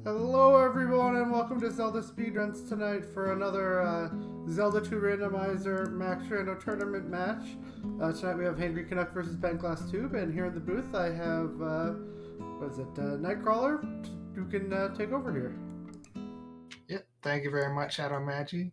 Hello everyone and welcome to Zelda Speedruns tonight for another Zelda 2 Randomizer Max Rando Tournament match. Tonight we have Hangry Canuck versus bentglasstube, and here in the booth I have, Nightcrawler, who can take over here. Yep, thank you very much, Shadow Magi.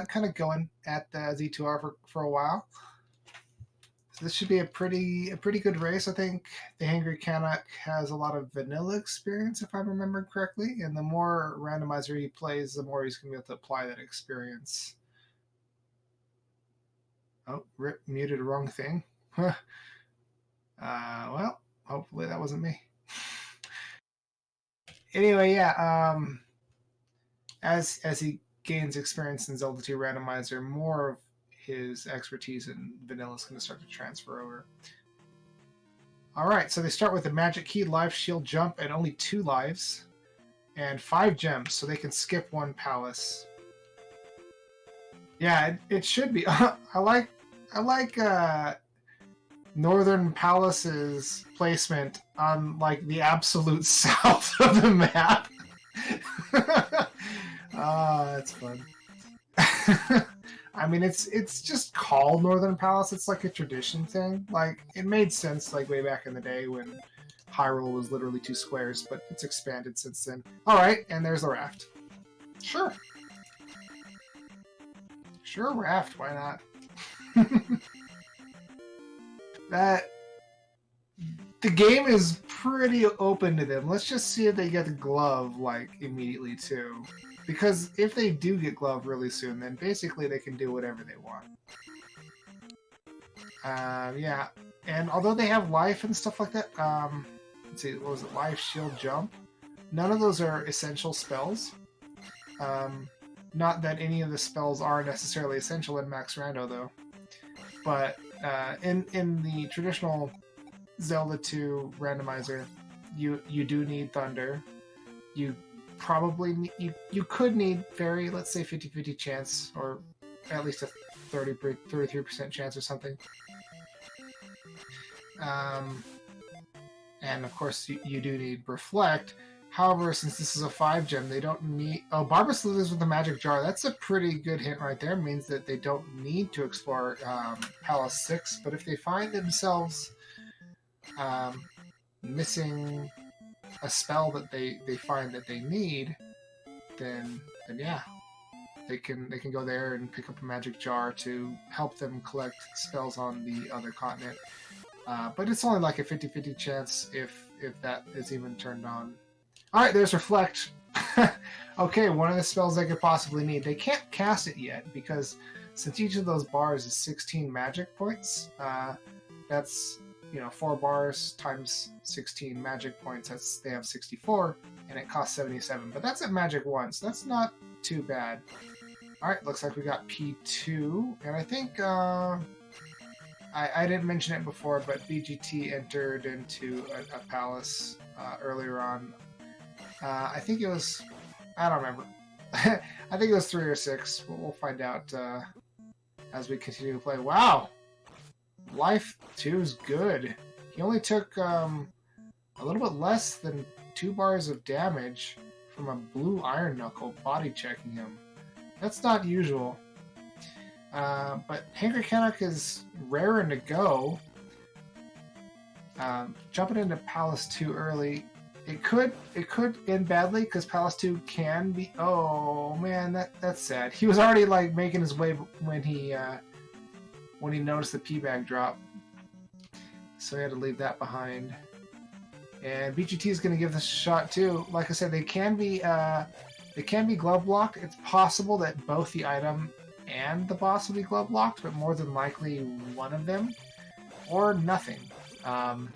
Kind of going at the Z2R for a while. So this should be a pretty good race. I think the Hangry Canuck has a lot of vanilla experience, if I remember correctly, and the more randomizer he plays, the more he's going to be able to apply that experience. Oh, rip, muted wrong thing. Well, hopefully that wasn't me. Anyway, yeah. As he gains experience in Zelda 2 Randomizer, more of his expertise in vanilla is going to start to transfer over. Alright, so they start with a magic key, life shield jump, and only 2 lives, and 5 gems, so they can skip 1 palace. Yeah, it should be. I like Northern Palace's placement on like the absolute south of the map. That's fun. I mean, it's just called Northern Palace. It's like a tradition thing. Like, it made sense like way back in the day when Hyrule was literally 2 squares, but it's expanded since then. Alright, and there's the raft. Sure. Sure, raft, why not? The game is pretty open to them. Let's just see if they get the glove, like, immediately, too. Because if they do get glove really soon, then basically they can do whatever they want. Yeah. And although they have life and stuff like that, let's see, what was it? Life, shield, jump? None of those are essential spells. Not that any of the spells are necessarily essential in Max Rando, though. But in the traditional Zelda 2 randomizer, you do need thunder. You probably you could need fairy, let's say 50-50 chance, or at least a 33% chance or something. And of course you do need reflect. However, since this is a 5 gem, they don't need... Oh, Barbara slithers with the magic jar. That's a pretty good hint right there. It means that they don't need to explore Palace 6, but if they find themselves missing a spell that they find that they need, then yeah, they can go there and pick up a magic jar to help them collect spells on the other continent. But it's only like a 50-50 chance if that is even turned on. Alright, there's Reflect. Okay, one of the spells they could possibly need. They can't cast it yet because since each of those bars is 16 magic points, that's 4 bars times 16 magic points. They have 64, and it costs 77. But that's at Magic 1, so that's not too bad. Alright, looks like we got P2, and I think, I didn't mention it before, but BGT entered into a palace earlier on. I think it was... I don't remember. I think it was 3 or 6. We'll find out as we continue to play. Wow! Life 2 is good. He only took a little bit less than 2 bars of damage from a blue Iron Knuckle body checking him. That's not usual. But Hangry Canuck is raring to go. Jumping into Palace 2 early, it could end badly because Palace 2 can be... Oh man, that's sad. He was already like making his way when he noticed the P-bag drop. So he had to leave that behind. And BGT is going to give this a shot too. Like I said, they can be glove blocked. It's possible that both the item and the boss will be glove blocked, but more than likely one of them, or nothing. But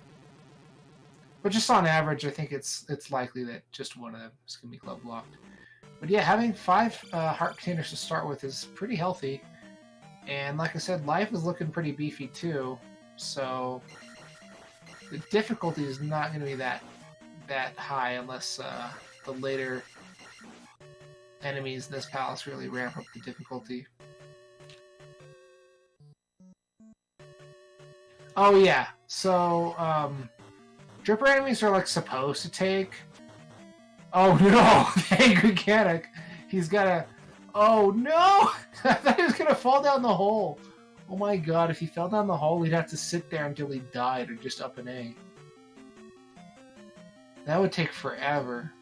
just on average, I think it's likely that just one of them is going to be glove blocked. But yeah, having 5 heart containers to start with is pretty healthy. And like I said, life is looking pretty beefy too. So the difficulty is not going to be that high unless the later enemies in this palace really ramp up the difficulty. Oh yeah, so dripper enemies are like supposed to take. Oh no, the Angry Canuck. He's got a. Oh no! I thought he was gonna fall down the hole. Oh my god, if he fell down the hole, he'd have to sit there until he died or just up an A. That would take forever.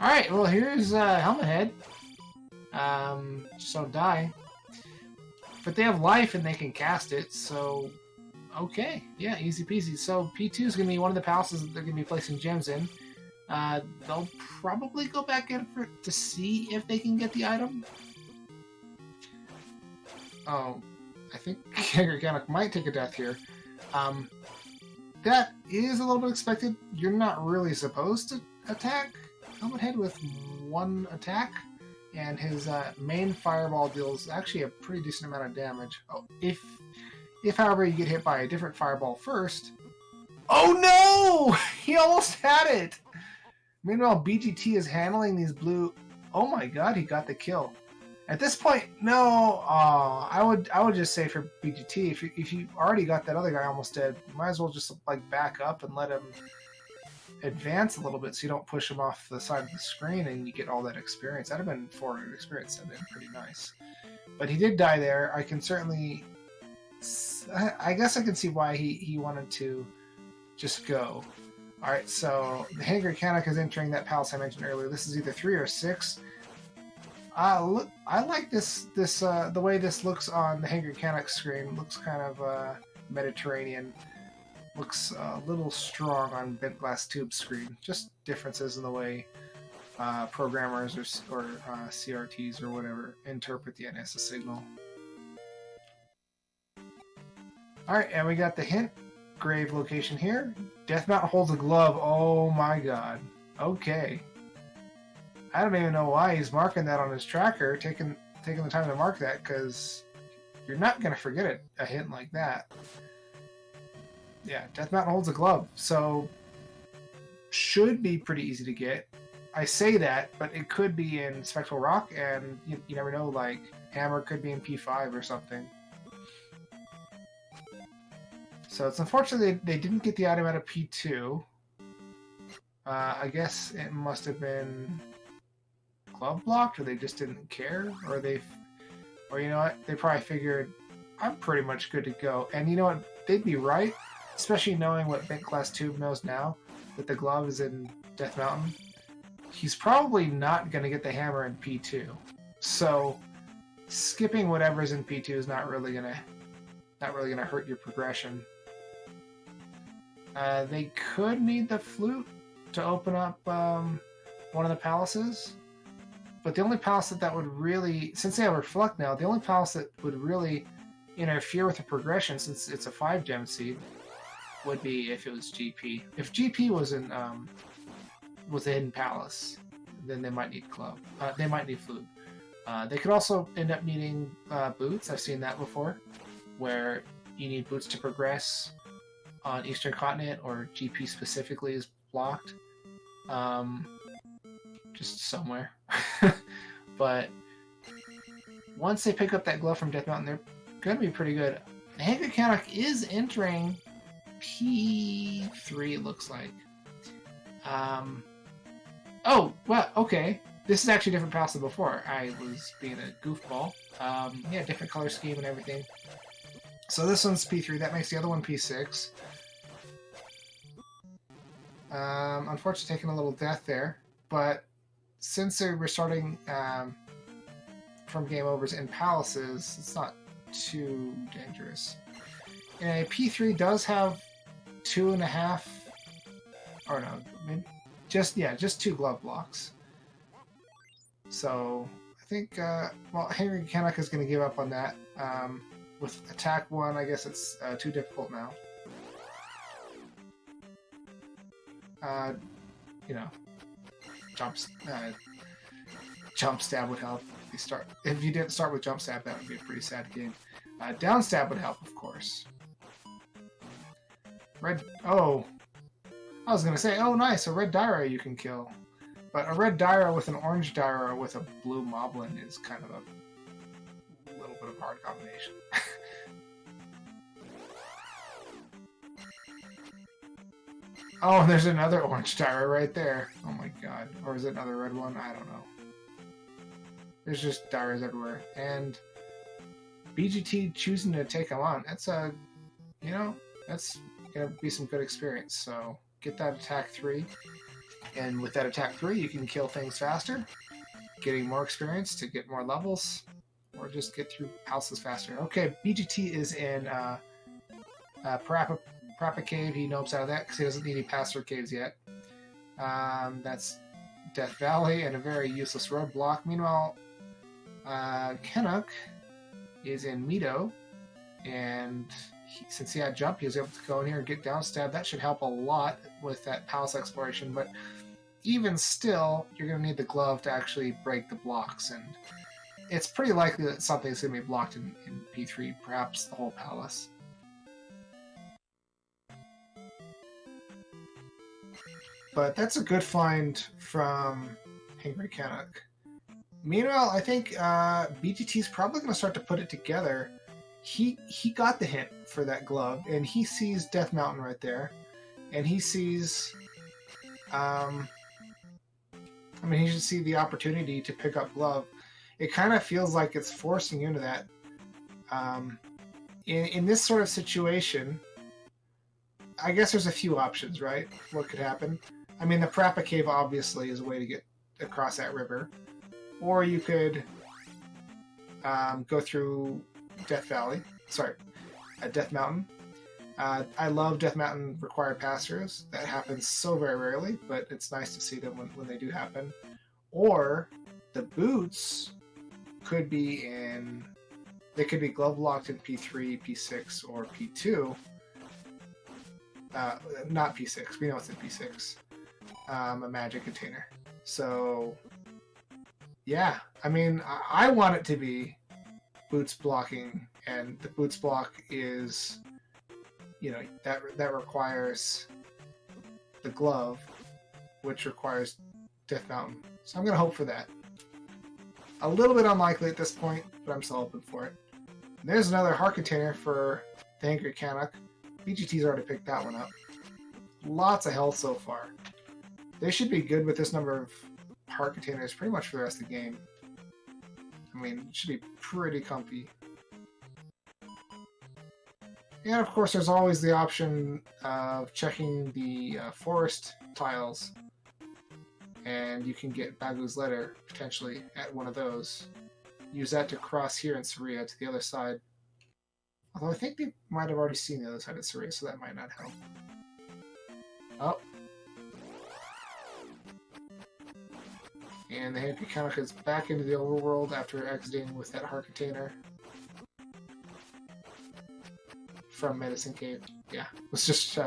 Alright, well here's Helmet Head. Just don't die. But they have life and they can cast it, so... Okay, yeah, easy peasy. So P2 is going to be one of the palaces that they're going to be placing gems in. They'll probably go back in to see if they can get the item. Oh, I think Angry Canuck might take a death here. That is a little bit expected. You're not really supposed to attack Helmet Head with one attack, and his main fireball deals actually a pretty decent amount of damage. Oh, if however you get hit by a different fireball first... Oh no! He almost had it! Meanwhile, BGT is handling these blue... Oh my god, he got the kill. At this point, no. I would just say for BGT, if you already got that other guy almost dead, you might as well just like back up and let him advance a little bit so you don't push him off the side of the screen and you get all that experience. That'd have been 400 experience. That'd been pretty nice. But he did die there. I can certainly... I guess I can see why he wanted to just go. Alright, so the Hangry Canuck is entering that palace I mentioned earlier. This is either 3 or 6. I like this the way this looks on the Hangry Canuck screen. Looks kind of Mediterranean. Looks a little strong on bentglasstube screen. Just differences in the way programmers or CRTs or whatever interpret the NSS signal. Alright, and we got the hint grave location here. Death Mountain holds a glove. Oh my god. Okay. I don't even know why he's marking that on his tracker, taking the time to mark that, because you're not going to forget it, a hint like that. Yeah, Death Mountain holds a glove, so should be pretty easy to get. I say that, but it could be in Spectral Rock, and you never know, like, Hammer could be in P5 or something. So it's unfortunate they didn't get the item out of P2. I guess it must have been glove blocked, or they just didn't care, or you know what, they probably figured I'm pretty much good to go. And you know what, they'd be right, especially knowing what bentglasstube knows now, that the glove is in Death Mountain. He's probably not going to get the hammer in P2. So skipping whatever's in P2 is not really gonna hurt your progression. They could need the flute to open up one of the palaces, but the only palace that would really, since they have Reflect now, the only palace that would really interfere with the progression, since it's a 5 gem seed, would be if it was GP. If GP was in was a hidden palace, then they might need club. They might need flute. They could also end up needing boots. I've seen that before, where you need boots to progress on Eastern Continent, or GP specifically is blocked. Just somewhere. But once they pick up that glove from Death Mountain, they're going to be pretty good. The Hangry Canuck is entering P3, it looks like. Oh, well, okay. This is actually a different palace than before. I was being a goofball. Yeah, different color scheme and everything. So this one's P3. That makes the other one P6. Unfortunately, taking a little death there. But since they're restarting from game overs in palaces, it's not too dangerous. And P3 does have 2.5, or no, maybe just 2 glove blocks. So I think, well, Hangry Canuck is going to give up on that. With attack 1, I guess it's too difficult now. You know, jump stab would help. If you didn't start with jump stab, that would be a pretty sad game. Down stab would help, of course. Red... Oh. I was going to say, oh nice, a red Dyra you can kill. But a red Dyra with an orange Dyra with a blue Moblin is kind of a little bit of a hard combination. Oh, there's another orange Dyra right there. Oh my god. Or is it another red one? I don't know. There's just Dyras everywhere. And BGT choosing to take them on, that's a, you know, that's going to be some good experience. So get that attack 3. And with that attack 3, you can kill things faster, getting more experience to get more levels, or just get through houses faster. Okay, BGT is in Parappa Cave. He nopes out of that because he doesn't need any pass-through caves yet. That's Death Valley and a very useless roadblock. Meanwhile, Canuck is in Meadow, and since he had jump, he was able to go in here and get down stab. That should help a lot with that palace exploration, but even still, you're going to need the glove to actually break the blocks, and it's pretty likely that something's going to be blocked in P3, perhaps the whole palace. But that's a good find from Hangry Canuck. Meanwhile, I think BGT's probably going to start to put it together. He got the hint for that glove, and he sees Death Mountain right there, and he sees, I mean, he should see the opportunity to pick up glove. It kind of feels like it's forcing you into that. In this sort of situation, I guess there's a few options, right? What could happen? I mean, the Parappa Cave obviously is a way to get across that river, or you could go through Death Valley. Sorry, Death Mountain. I love Death Mountain required pass-throughs. That happens so very rarely, but it's nice to see them when they do happen. Or the boots could be in... They could be glove locked in P3, P6, or P2. Not P6. We know it's in P6. A magic container. So, yeah. I mean, I want it to be boots blocking, and the boots block is, you know, that requires the glove, which requires Death Mountain. So I'm going to hope for that. A little bit unlikely at this point, but I'm still hoping for it. And there's another heart container for the Hangry Canuck. BGT's already picked that one up. Lots of health so far. They should be good with this number of heart containers pretty much for the rest of the game. I mean, it should be pretty comfy. And of course, there's always the option of checking the forest tiles. And you can get Bagu's letter, potentially, at one of those. Use that to cross here in Saria to the other side. Although I think they might have already seen the other side of Saria, so that might not help. Oh. And the Hangry Canuck is back into the overworld after exiting with that heart container. From Medicine Cave. Yeah, was just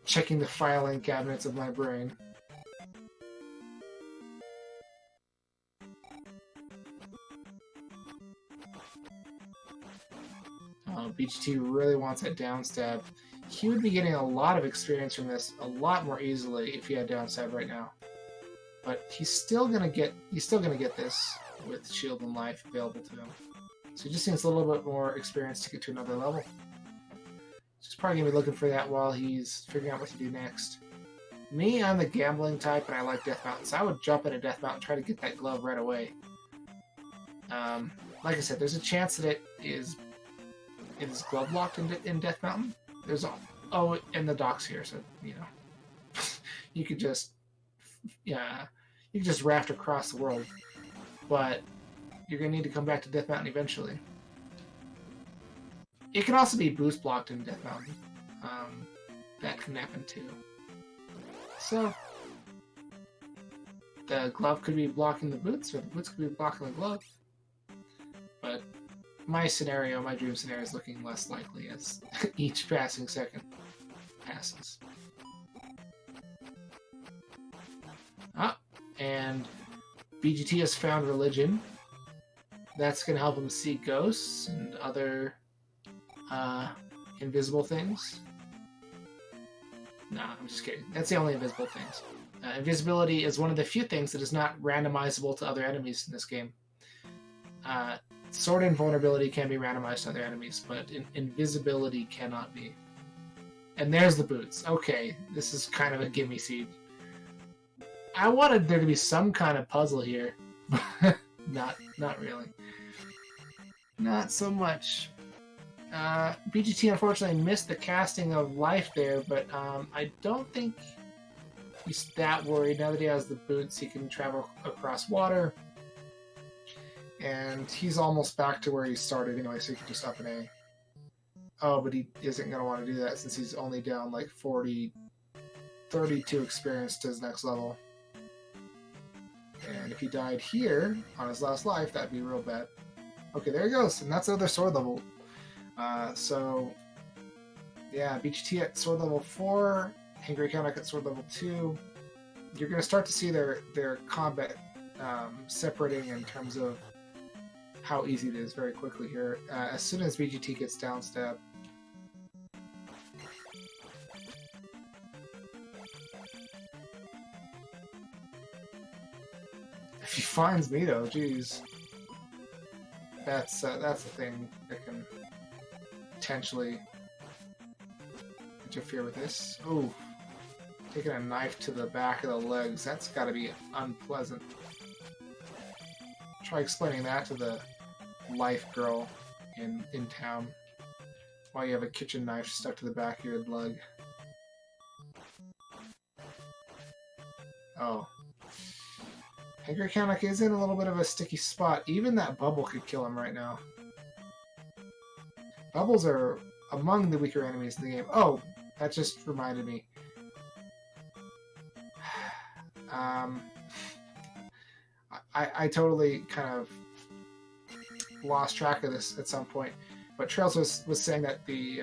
checking the filing cabinets of my brain. BGT really wants that down stab. He would be getting a lot of experience from this a lot more easily if he had down stab right now. But he's still gonna get this with shield and life available to him. So he just needs a little bit more experience to get to another level. So he's probably gonna be looking for that while he's figuring out what to do next. Me, I'm the gambling type and I like Death Mountain, so I would jump into Death Mountain and try to get that glove right away. Like I said, there's a chance that it is glove locked in Death Mountain. There's and the docks here, so you know you could just raft across the world, but you're gonna need to come back to Death Mountain eventually. It can also be boost blocked in Death Mountain. That can happen too. So the glove could be blocking the boots, or the boots could be blocking the glove. But my dream scenario is looking less likely as each passing second passes. And BGT has found religion. That's going to help him see ghosts and other invisible things. Nah, I'm just kidding. That's the only invisible things. Invisibility is one of the few things that is not randomizable to other enemies in this game. Sword invulnerability can be randomized to other enemies, but invisibility cannot be. And there's the boots. Okay, this is kind of a gimme seed. I wanted there to be some kind of puzzle here, but not really. Not so much. BGT unfortunately missed the casting of life there, but I don't think he's that worried. Now that he has the boots, he can travel across water. And he's almost back to where he started anyway, so he can just up an A. Oh, but he isn't going to want to do that since he's only down like 32 experience to his next level. And if he died here on his last life, that'd be real bad. Okay, there he goes, and that's another sword level. So, yeah, BGT at sword level 4, hangrycanuck at sword level 2. You're going to start to see their combat separating in terms of how easy it is very quickly here. As soon as BGT gets downstab. If he finds me though, geez. That's the thing that can potentially interfere with this. Ooh. Taking a knife to the back of the legs, that's gotta be unpleasant. Try explaining that to the life girl in town while you have a kitchen knife stuck to the back of your leg. Oh. hangrycanuck is in a little bit of a sticky spot. Even that bubble could kill him right now. Bubbles are among the weaker enemies in the game. Oh, that just reminded me. I totally kind of lost track of this at some point, but Trails was saying that the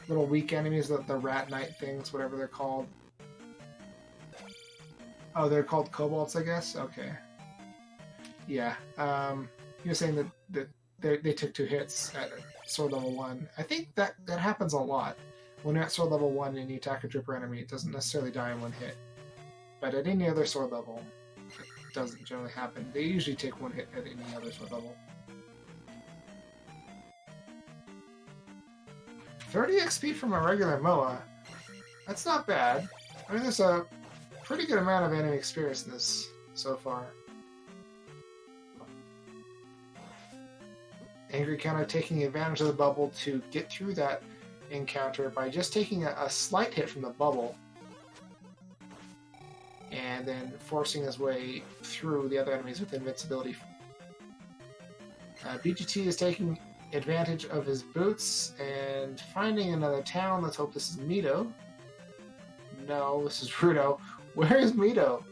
little weak enemies, the rat knight things, whatever they're called. Oh, they're called kobolds, I guess? Okay. Yeah. He was saying that they took 2 hits at sword level 1. I think that happens a lot. When you're at sword level 1 and you attack a dripper enemy, it doesn't necessarily die in 1 hit. But at any other sword level, it doesn't generally happen. They usually take 1 hit at any other sword level. 30 XP from a regular MOA. That's not bad. I mean, there's a pretty good amount of enemy experience in this so far. hangrycanuck taking advantage of the bubble to get through that encounter by just taking a slight hit from the bubble and then forcing his way through the other enemies with invincibility. BGT is taking advantage of his boots and finding another town. Let's hope this is Mito. No, this is Rudo. Where is Mito?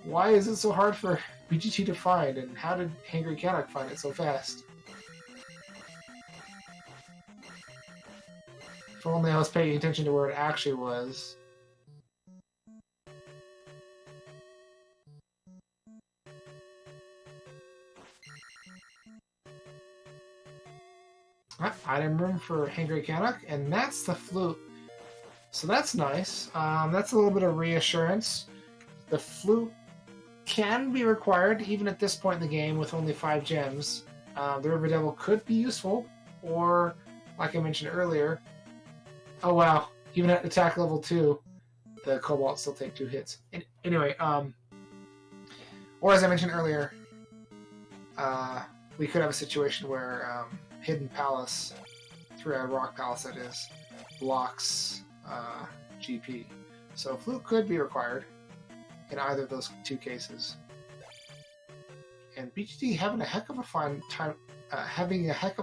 Why is it so hard for BGT to find, and how did hangrycanuck find it so fast? If only I was paying attention to where it actually was. Item room for hangrycanuck, and that's the flute. So that's nice. That's a little bit of reassurance. The flute can be required even at this point in the game with only 5 gems. The River Devil could be useful, or, like I mentioned earlier, oh wow, even at attack level 2, the Cobalt still take 2 hits. Anyway, or as I mentioned earlier, we could have a situation where Hidden Palace, 3-eyed Rock Palace that is, blocks GP. So Flute could be required in either of those 2 cases. And BGT having a heck of a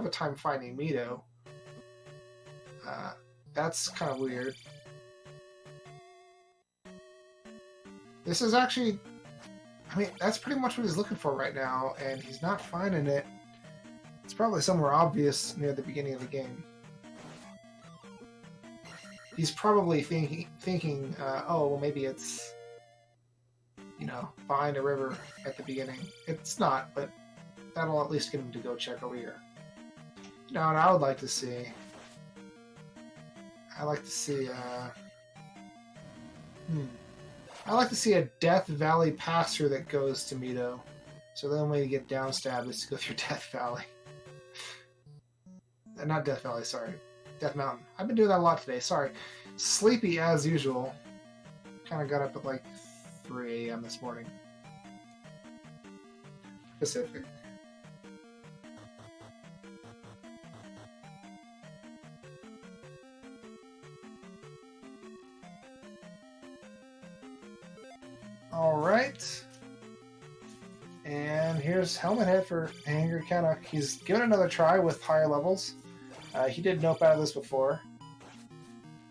time finding Mito. That's kind of weird. This is actually, I mean, that's pretty much what he's looking for right now, and he's not finding it. It's probably somewhere obvious near the beginning of the game. He's probably thinking, oh, well, maybe it's, you know, behind a river at the beginning. It's not, but that'll at least get him to go check over here. You know, and I would like to see I like to see. I like to see a Death Valley pass-through that goes to Mito. So the only way to get downstabbed is to go through Death Valley. Not Death Valley, sorry. Death Mountain. I've been doing that a lot today, sorry. Sleepy as usual. Kind of got up at like 3 a.m. this morning. Pacific. Alright. And here's Helmet Head for Angry Canuck. He's given another try with higher levels. He did nope out of this before.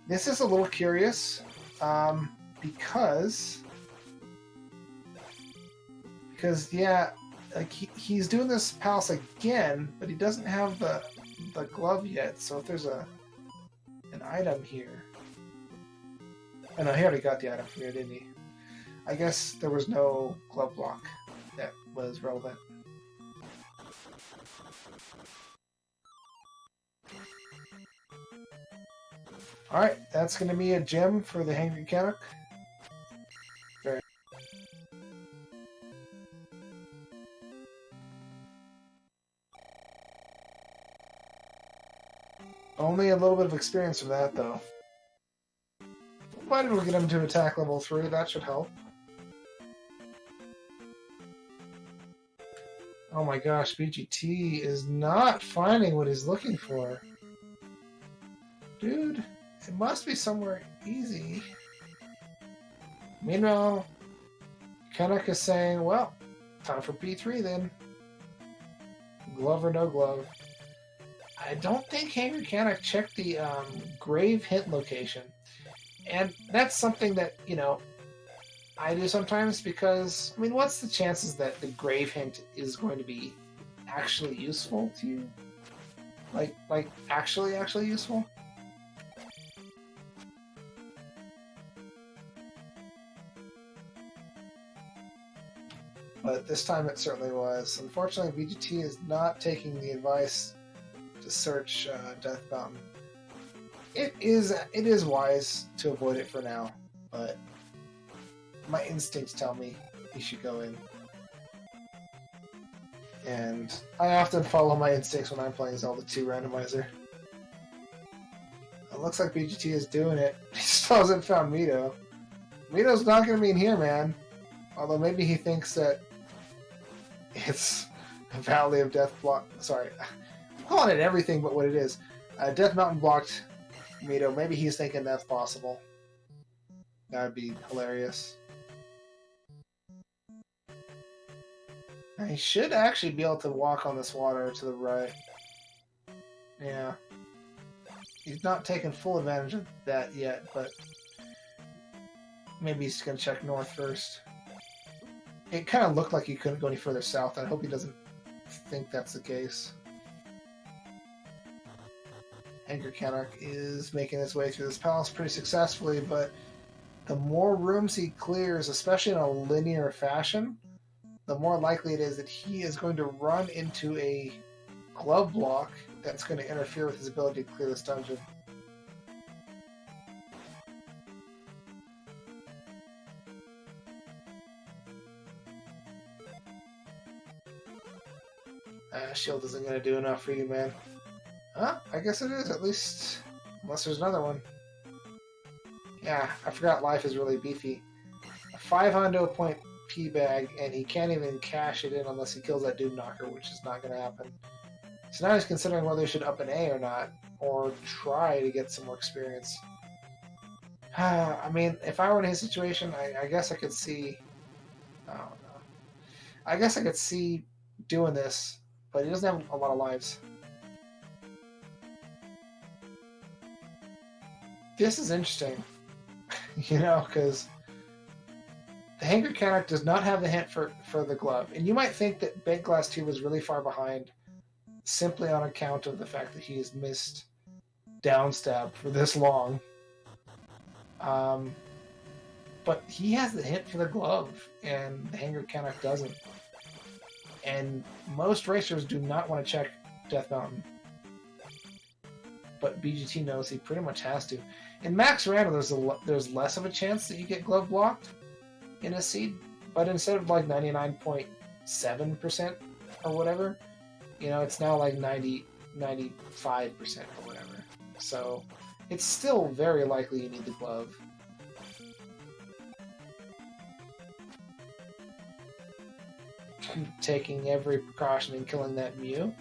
This is a little curious because yeah, like he's doing this palace again, but he doesn't have the glove yet. So if there's an item here, oh no, he already got the item from here, didn't he? I guess there was no glove block that was relevant. Alright, that's going to be a gem for the Hangry Canuck. Very only a little bit of experience from that, though. Might as well get him to attack level 3, that should help. Oh my gosh, BGT is not finding what he's looking for. Dude, it must be somewhere easy. Meanwhile, Canuck is saying, well, time for P3 then. Glove or no glove. I don't think Hangry Canuck checked the grave hint location. And that's something that, you know, I do sometimes because, I mean, what's the chances that the grave hint is going to be actually useful to you? Like actually useful? But this time it certainly was. Unfortunately, VGT is not taking the advice to search Death Mountain. It is wise to avoid it for now, but my instincts tell me he should go in. And I often follow my instincts when I'm playing Zelda 2 Randomizer. It looks like BGT is doing it. He still hasn't found Mito. Mito's not going to be in here, man. Although maybe he thinks that it's a Valley of Death block. Sorry, I'm calling it everything but what it is. Death Mountain blocked Mito. Maybe he's thinking that's possible. That would be hilarious. He should actually be able to walk on this water to the right. Yeah. He's not taking full advantage of that yet, but maybe he's going to check north first. It kind of looked like he couldn't go any further south. I hope he doesn't think that's the case. Angry Canuck is making his way through this palace pretty successfully, but the more rooms he clears, especially in a linear fashion, the more likely it is that he is going to run into a glove block that's going to interfere with his ability to clear this dungeon. Shield isn't going to do enough for you, man. Huh? I guess it is, at least. Unless there's another one. Yeah, I forgot life is really beefy. A 500 point P bag, and he can't even cash it in unless he kills that Doom Knocker, which is not going to happen. So now he's considering whether he should up an A or not, or try to get some more experience. I mean, if I were in his situation, I guess I could see... I don't know. I guess I could see doing this, but he doesn't have a lot of lives. This is interesting, you know, because the Hangry Canuck does not have the hint for the glove. And you might think that bentglasstube was really far behind simply on account of the fact that he has missed downstab for this long. But he has the hint for the glove, and the Hangry Canuck doesn't. And most racers do not want to check Death Mountain. but BGT knows he pretty much has to. In Max Rando, there's less of a chance that you get glove blocked in a seed, but instead of like 99.7% or whatever, you know, it's now like 95% or whatever. So it's still very likely you need the glove. Taking every precaution in killing that Mew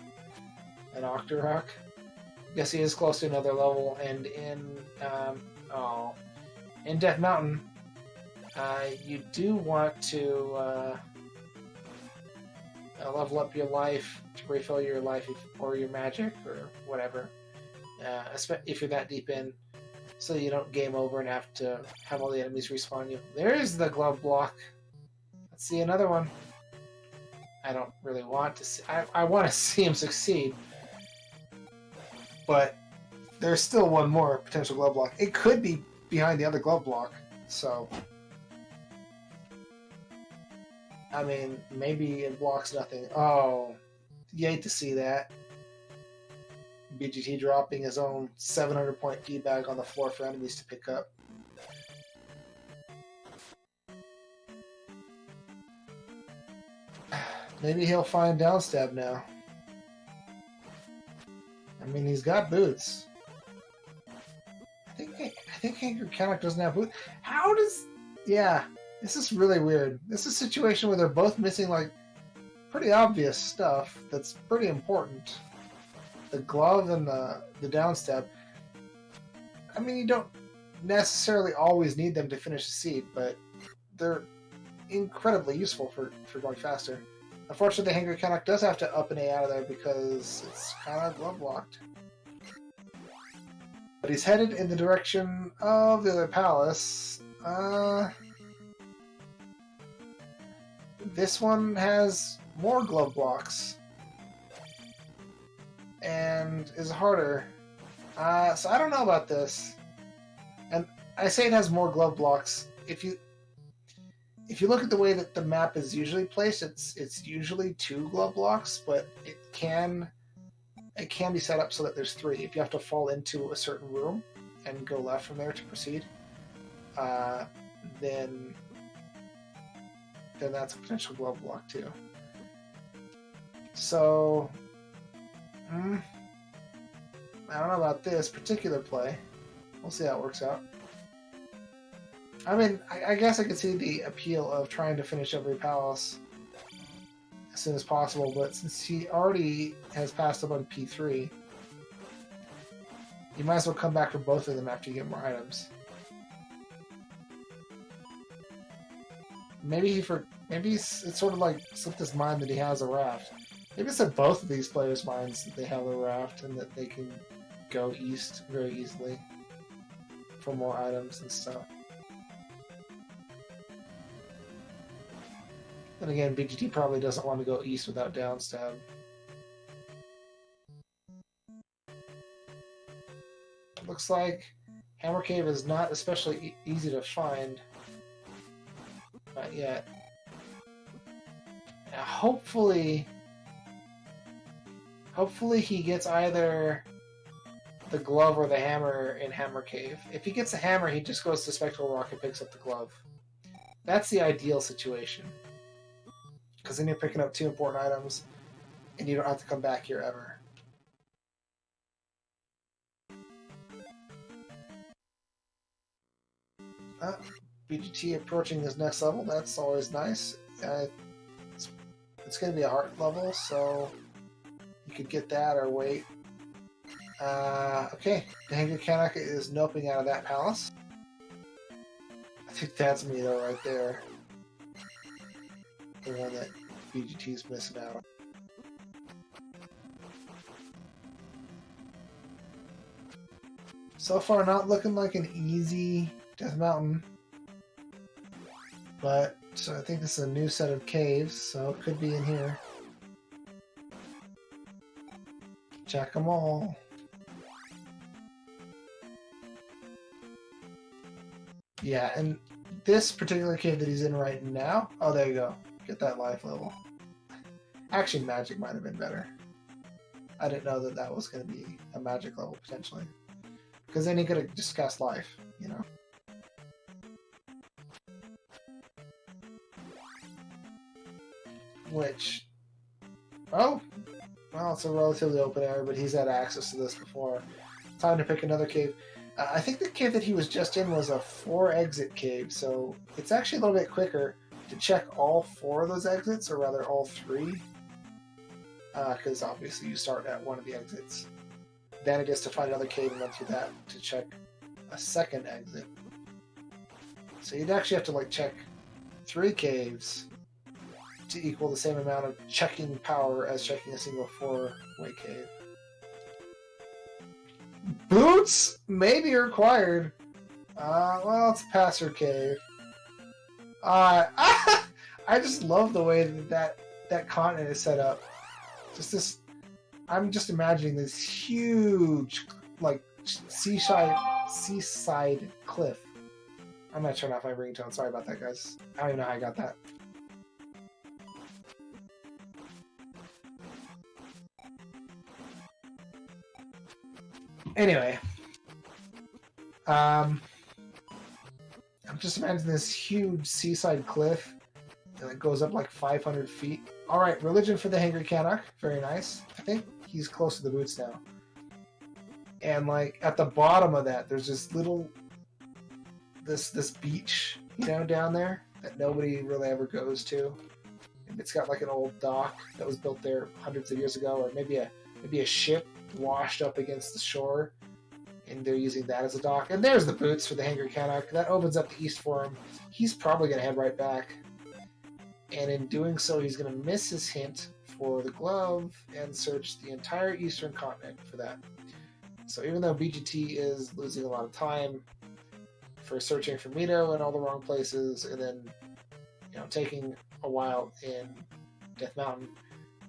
and Octorok. Guess he is close to another level, and in Death Mountain, you do want to level up your life to refill your life or your magic or whatever, if you're that deep in, so you don't game over and have to have all the enemies respawn you. There's the glove block. Let's see another one. I don't really want to see... I want to see him succeed, but there's still one more potential glove block. It could be behind the other glove block, so... I mean, maybe it blocks nothing. Oh, you hate to see that. BGT dropping his own 700-point D-bag on the floor for enemies to pick up. Maybe he'll find downstab now. I mean, he's got boots. I think Hangrycanuck doesn't have boots. How does... Yeah, this is really weird. This is a situation where they're both missing, like, pretty obvious stuff that's pretty important. The glove and the downstab. I mean, you don't necessarily always need them to finish the seed, but they're incredibly useful for going faster. Unfortunately, the Hangrycanuck does have to up and A out of there because it's kind of glove blocked. But he's headed in the direction of the other palace. This one has more glove blocks and is harder. So I don't know about this. And I say it has more glove blocks. If you look at the way that the map is usually placed, it's usually 2 glove blocks, but it can be set up so that there's 3. If you have to fall into a certain room and go left from there to proceed, then that's a potential glove block too. So, I don't know about this particular play. We'll see how it works out. I mean, I guess I could see the appeal of trying to finish every palace as soon as possible, but since he already has passed up on P3, you might as well come back for both of them after you get more items. Maybe it's sort of like slipped his mind that he has a raft. Maybe it's at both of these players' minds that they have a raft and that they can go east very easily for more items and stuff. And again, BGT probably doesn't want to go east without downstab. Looks like Hammer Cave is not especially easy to find. Not yet. Now, hopefully he gets either the glove or the hammer in Hammer Cave. If he gets the hammer, he just goes to Spectral Rock and picks up the glove. That's the ideal situation. Because then you're picking up 2 important items, and you don't have to come back here ever. BGT approaching his next level, that's always nice. It's going to be a heart level, so you could get that or wait. Okay, the Hangrycanuck is noping out of that palace. I think that's me though, right there. The one that BGT's missing out on. So far, not looking like an easy Death Mountain. But I think this is a new set of caves, so it could be in here. Check them all. Yeah, and this particular cave that he's in right now... Oh, there you go. Get that life level. Actually, magic might have been better. I didn't know that that was going to be a magic level potentially. Because then he could have just cast life, you know? Which, oh, well, it's a relatively open area, but he's had access to this before. Time to pick another cave. I think the cave that he was just in was a 4-exit cave, so it's actually a little bit quicker to check all 4 of those exits, or rather all 3. Because obviously you start at one of the exits. Then it is to find another cave and run through that to check a 2nd exit. So you'd actually have to like check 3 caves to equal the same amount of checking power as checking a single 4-way cave. Boots may be required. Well, it's a passer cave. I just love the way that continent is set up. Just this, I'm just imagining this huge, like, seaside cliff. I'm not turning off my ringtone. Sorry about that, guys. I don't even know how I got that. Anyway, I'm just imagining this huge seaside cliff that goes up like 500 feet. All right, religion for the Hangry Canuck. Very nice. I think he's close to the boots now. And like at the bottom of that, there's this little this beach, you know, down there that nobody really ever goes to. And it's got like an old dock that was built there hundreds of years ago, or maybe a ship washed up against the shore, and they're using that as a dock. And there's the boots for the Hangry Canuck. That opens up the east for him. He's probably going to head right back. And in doing so, he's going to miss his hint for the glove and search the entire eastern continent for that. So even though BGT is losing a lot of time for searching for Mito in all the wrong places, and then, you know, taking a while in Death Mountain,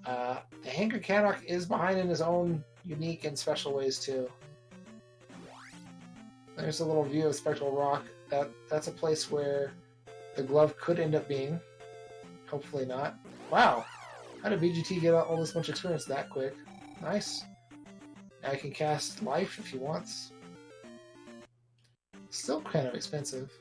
the Hangry Canuck is behind in his own unique and special ways too. There's a little view of Spectral Rock. That's a place where the glove could end up being. Hopefully not. Wow! How did BGT get all this much experience that quick? Nice. Now he can cast life if he wants. Still kind of expensive.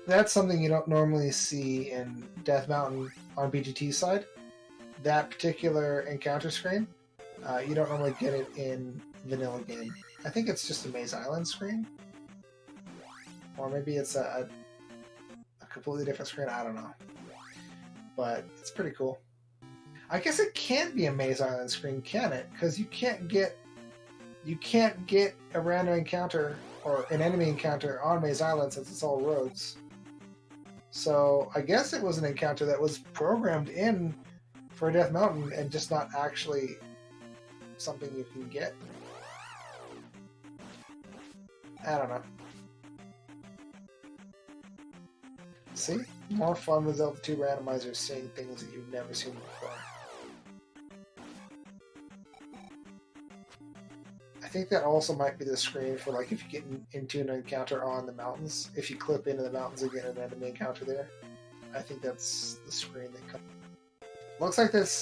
That's something you don't normally see in Death Mountain on BGT's side. That particular encounter screen, you don't normally get it in vanilla game. I think it's just a Maze Island screen. Or maybe it's a completely different screen, I don't know. But it's pretty cool. I guess it can't be a Maze Island screen, can it? Because you can't get a random encounter or an enemy encounter on Maze Island since it's all roads. So I guess it was an encounter that was programmed in for Death Mountain and just not actually something you can get. I don't know. See? More fun with Zelda 2 randomizers, seeing things that you've never seen before. I think that also might be the screen for like if you get into an encounter on the mountains. If you clip into the mountains again and enemy encounter there. I think that's the screen that comes. Looks like this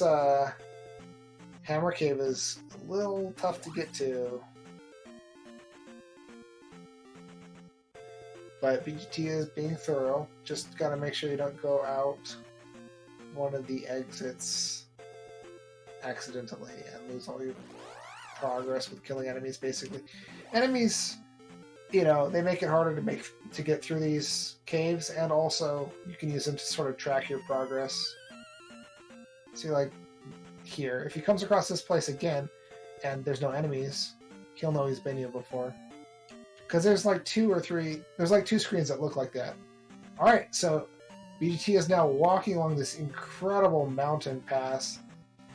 hammer cave is a little tough to get to. But BGT is being thorough. Just gotta make sure you don't go out one of the exits accidentally and lose all your progress with killing enemies, basically. Enemies, you know, they make it harder to get through these caves, and also you can use them to sort of track your progress. See, like here, if he comes across this place again and there's no enemies, he'll know he's been here before. Because there's like two screens that look like that. Alright, so BGT is now walking along this incredible mountain pass,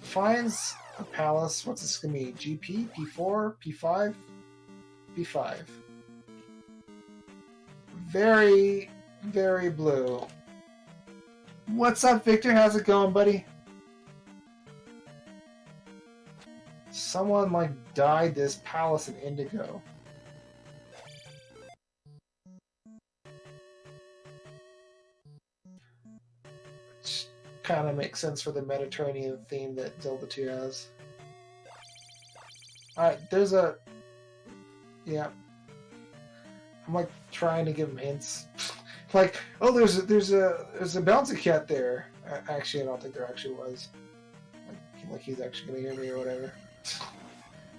finds a palace. What's this gonna be? GP? P4? P5? P5. Very, very blue. What's up, Victor? How's it going, buddy? Someone, like, dyed this palace in indigo. which kind of makes sense for the Mediterranean theme that Zelda 2 has. Alright, there's a... Yeah. I'm like trying to give him hints. Like, oh, there's a bouncy cat there. Actually, I don't think there actually was. Like he's actually gonna hear me or whatever.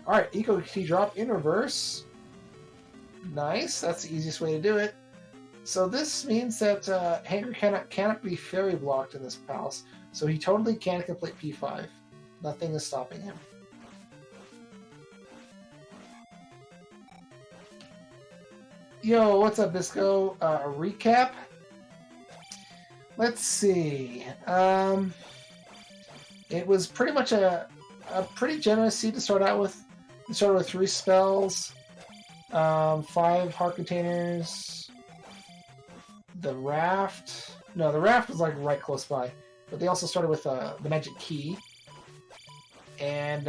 Alright, Eco Key Drop in reverse. Nice, that's the easiest way to do it. So this means that Hangry cannot be fairy blocked in this palace, so he totally can complete P5. Nothing is stopping him. Yo, what's up, Bisco? A recap? Let's see. It was pretty much a pretty generous seed to start out with. We started with 3 spells, 5 heart containers, the raft. No, the raft was like right close by, but they also started with the magic key, and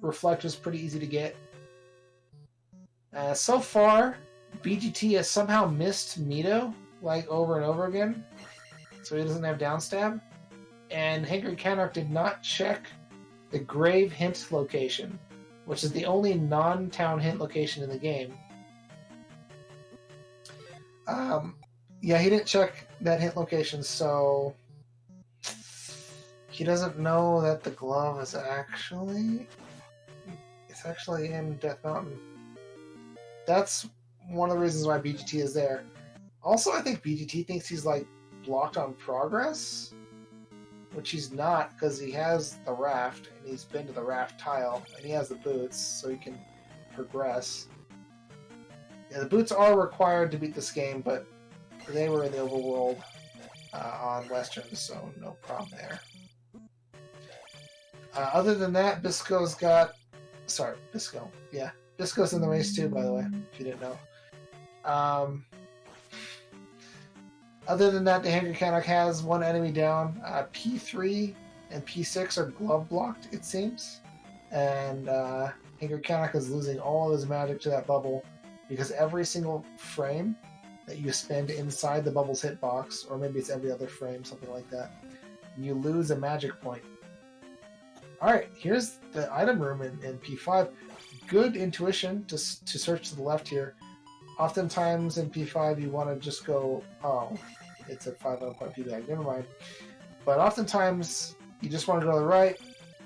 reflect was pretty easy to get. So far, BGT has somehow missed Mito like over and over again, so he doesn't have downstab. And Hangry Canuck did not check the Grave Hint location, which is the only non-town hint location in the game. Yeah, he didn't check that hint location, so he doesn't know that the glove is actually... It's actually in Death Mountain. That's one of the reasons why BGT is there. Also, I think BGT thinks he's like blocked on progress, which he's not, because he has the raft, and he's been to the raft tile, and he has the boots, so he can progress. Yeah, the boots are required to beat this game, but they were in the overworld on Western, so no problem there. Other than that, Bisco's got... Sorry, Bisco. Yeah, Bisco's in the race too, by the way, if you didn't know. Other than that, the Hangry Canuck has 1 enemy down. P3 and P6 are glove blocked, it seems. And Hangry Canuck is losing all of his magic to that bubble, because every single frame that you spend inside the bubble's hitbox, or maybe it's every other frame, something like that, you lose a magic point. Alright, here's the item room in P5. Good intuition to search to the left here. Oftentimes in P5 you want to just go, oh, it's a 500 point P bag, never mind. But oftentimes you just want to go to the right,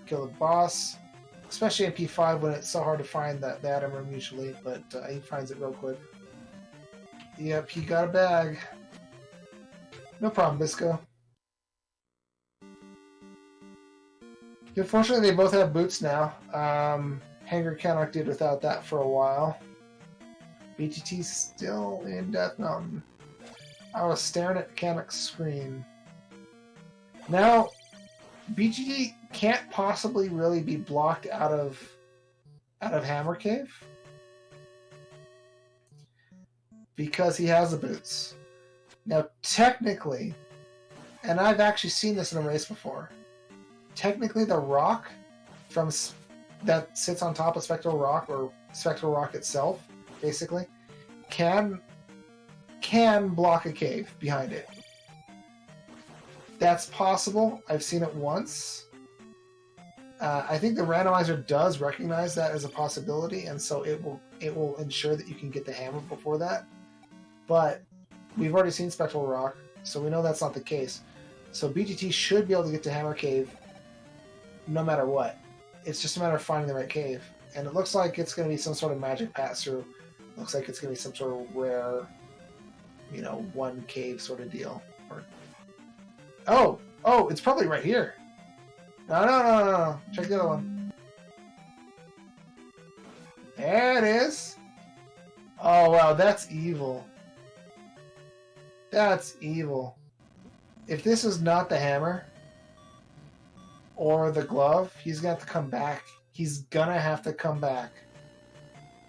kill the boss, especially in P5 when it's so hard to find the item room usually, but he finds it real quick. Yep, he got a bag. No problem, Bisco. Unfortunately, they both have boots now. Hangry Canuck did without that for a while. BGT's still in Death Mountain. I was staring at Canuck's screen. Now, BGT can't possibly really be blocked out of Hammer Cave, because he has the boots. Now, technically, and I've actually seen this in a race before, technically the rock from that sits on top of Spectral Rock, or Spectral Rock itself, basically, can block a cave behind it. That's possible. I've seen it once. I think the randomizer does recognize that as a possibility, and so it will ensure that you can get the hammer before that. But we've already seen Spectral Rock, so we know that's not the case. So BGT should be able to get to Hammer Cave no matter what. It's just a matter of finding the right cave. And it looks like it's going to be some sort of magic pass-through. Looks like it's going to be some sort of rare, one cave sort of deal. Oh, it's probably right here. No. Check the other one. There it is. Oh, wow, that's evil. That's evil. If this is not the hammer or the glove, he's going to have to come back. He's going to have to come back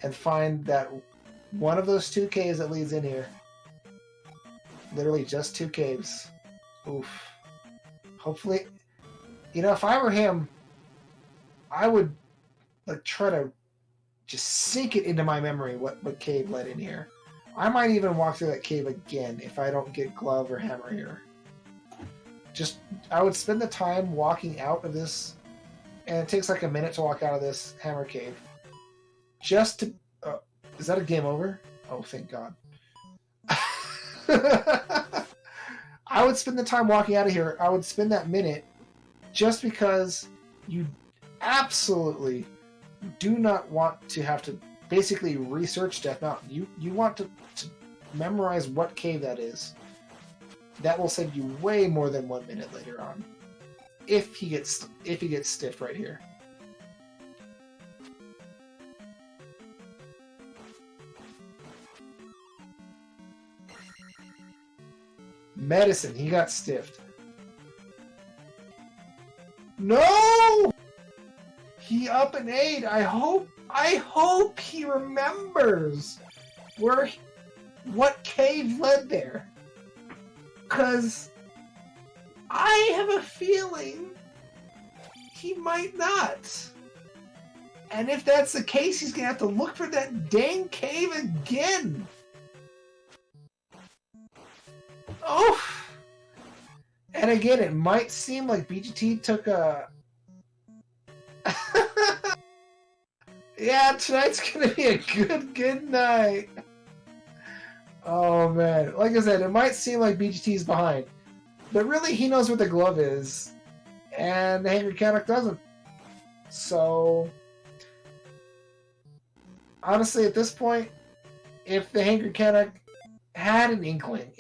and find that one of those 2 caves that leads in here. Literally just 2 caves. Oof. Hopefully, if I were him, I would try to just sink it into my memory what cave led in here. I might even walk through that cave again if I don't get glove or hammer here. I would spend the time walking out of this, and it takes like a minute to walk out of this hammer cave. Just to... is that a game over? Oh, thank God. I would spend the time walking out of here. I would spend that minute just because you absolutely do not want to have to basically research Death Mountain. You want to memorize what cave that is. That will save you way more than 1 minute later on. If he gets stiffed right here. Medicine, he got stiffed. No! He up and ate. I hope he remembers what cave led there. 'Cause I have a feeling he might not. And if that's the case, he's gonna have to look for that dang cave again. Oh! And again, it might seem like BGT took a... Yeah, tonight's gonna be a good night. Oh man, like I said, it might seem like BGT's behind, but really he knows what the glove is, and the Hangry Canuck doesn't. So, honestly, at this point, if the Hangry Canuck had an inkling,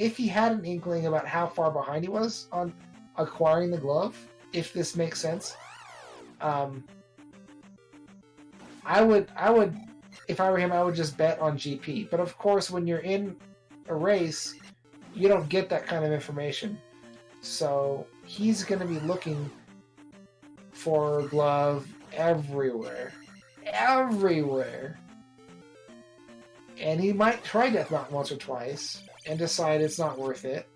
about how far behind he was on acquiring the glove, if this makes sense, I would, if I were him, I would just bet on GP. But of course, when you're in a race, you don't get that kind of information. So he's going to be looking for a glove everywhere. And he might try Death Mountain once or twice and decide it's not worth it.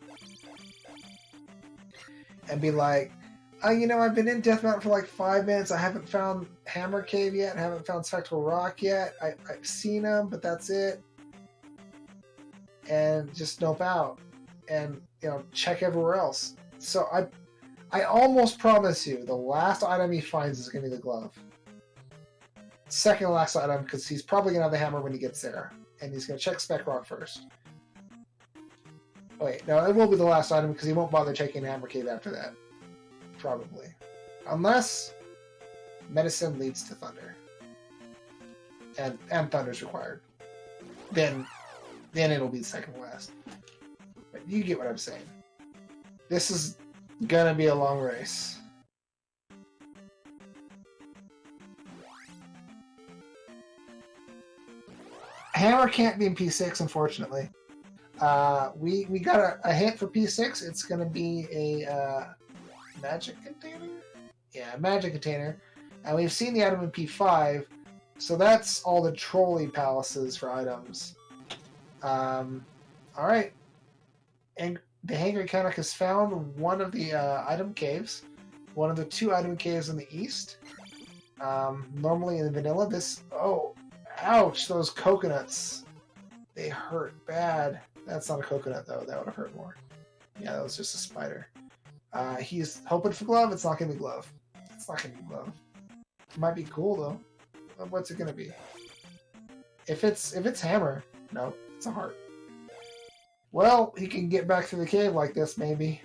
And be like, you know, I've been in Death Mountain for like 5 minutes. I haven't found Hammer Cave yet. I haven't found Spectral Rock yet. I've seen them, but that's it. And just nope out. And, you know, check everywhere else. So I almost promise you the last item he finds is going to be the glove. Second to last item, because he's probably going to have the hammer when he gets there. And he's going to check Spec Rock first. Wait, no, it will be the last item because he won't bother checking Hammer Cave after that. Probably. Unless medicine leads to thunder. And thunder's required. Then it'll be second last. But you get what I'm saying. This is gonna be a long race. Hammer can't be in P6, unfortunately. We got a hint for P6. It's gonna be a magic container? Yeah, magic container. And we've seen the item in P5, so that's all the trolley palaces for items. Alright. And the Hangry Canuck has found one of the item caves. One of the 2 item caves in the east. Normally in the vanilla, this... Oh, ouch, those coconuts. They hurt bad. That's not a coconut, though. That would have hurt more. Yeah, that was just a spider. He's hoping for glove. It's not going to be glove. It's not going to be glove. It might be cool, though. What's it going to be? If it's hammer, no, it's a heart. Well, he can get back to the cave like this, maybe.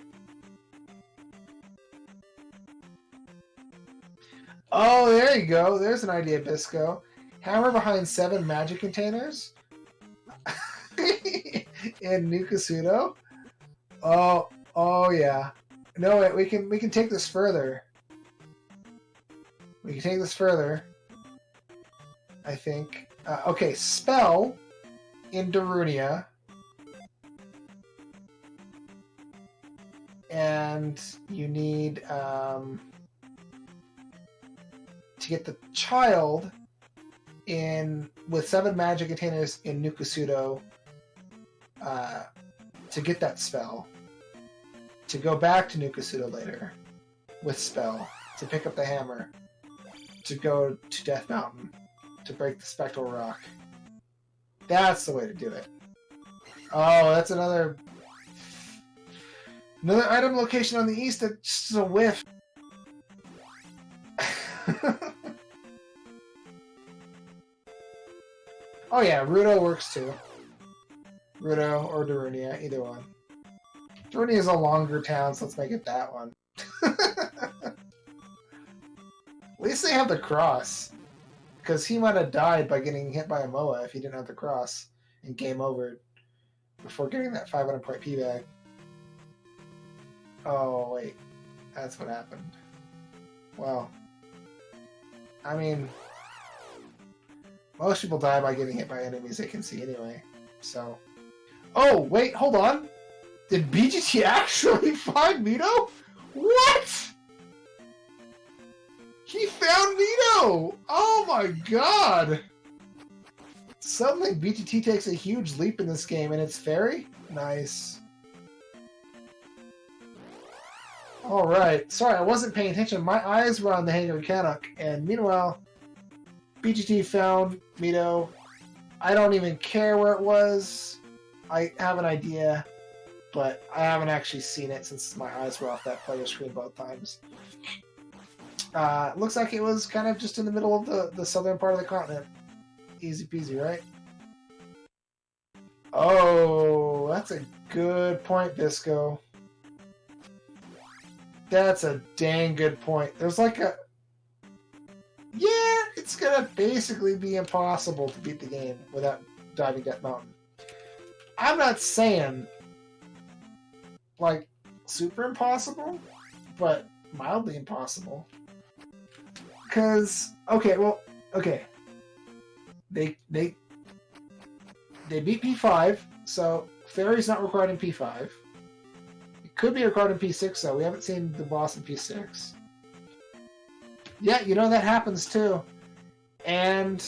Oh, there you go. There's an idea, Bisco. Hammer behind 7 magic containers. In Nukasudo. Oh yeah. No, wait, we can take this further. We can take this further. I think. Okay, spell in Darunia. And you need to get the child in with 7 magic containers in Nukasudo to get that spell. To go back to Nukasudo later with spell. To pick up the hammer. To go to Death Mountain. To break the Spectral Rock. That's the way to do it. Oh, that's another... Another item location on the east that's just a whiff. Oh yeah, Rudo works too. Rudo or Darunia, either one. Darunia is a longer town, so let's make it that one. At least they have the cross. Because he might have died by getting hit by a MOA if he didn't have the cross. And game over before getting that 500-point P-bag. Oh, wait. That's what happened. Well, I mean, most people die by getting hit by enemies they can see anyway. So, oh, wait, hold on. Did BGT actually find Mito? What? He found Mito! Oh my god! Suddenly BGT takes a huge leap in this game, and it's Fairy? Nice. Alright, sorry, I wasn't paying attention. My eyes were on the Hangry Canuck, and meanwhile, BGT found Mito. I don't even care where it was. I have an idea, but I haven't actually seen it since my eyes were off that player screen both times. Looks like it was kind of just in the middle of the southern part of the continent. Easy peasy, right? Oh, that's a good point, Bisco. That's a dang good point. There's like a... Yeah, it's gonna basically be impossible to beat the game without diving Death Mountain. I'm not saying, like, super impossible, but mildly impossible. Because, okay, well, okay. They beat P5, so Fairy's not required in P5. It could be required in P6, though. We haven't seen the boss in P6. Yeah, you know that happens, too. And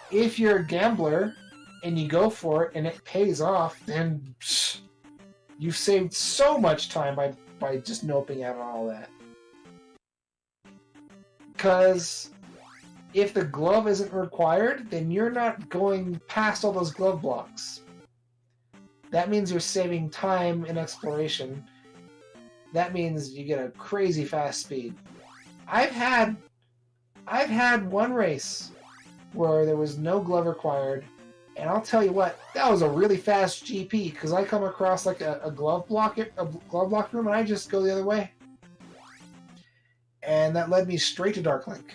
if you're a gambler and you go for it and it pays off, then you've saved so much time by just noping out on all that. Because if the glove isn't required, then you're not going past all those glove blocks. That means you're saving time in exploration. That means you get a crazy fast speed. I've had one race where there was no glove required, and I'll tell you what, that was a really fast GP because I come across like a glove block room and I just go the other way. And that led me straight to Dark Link.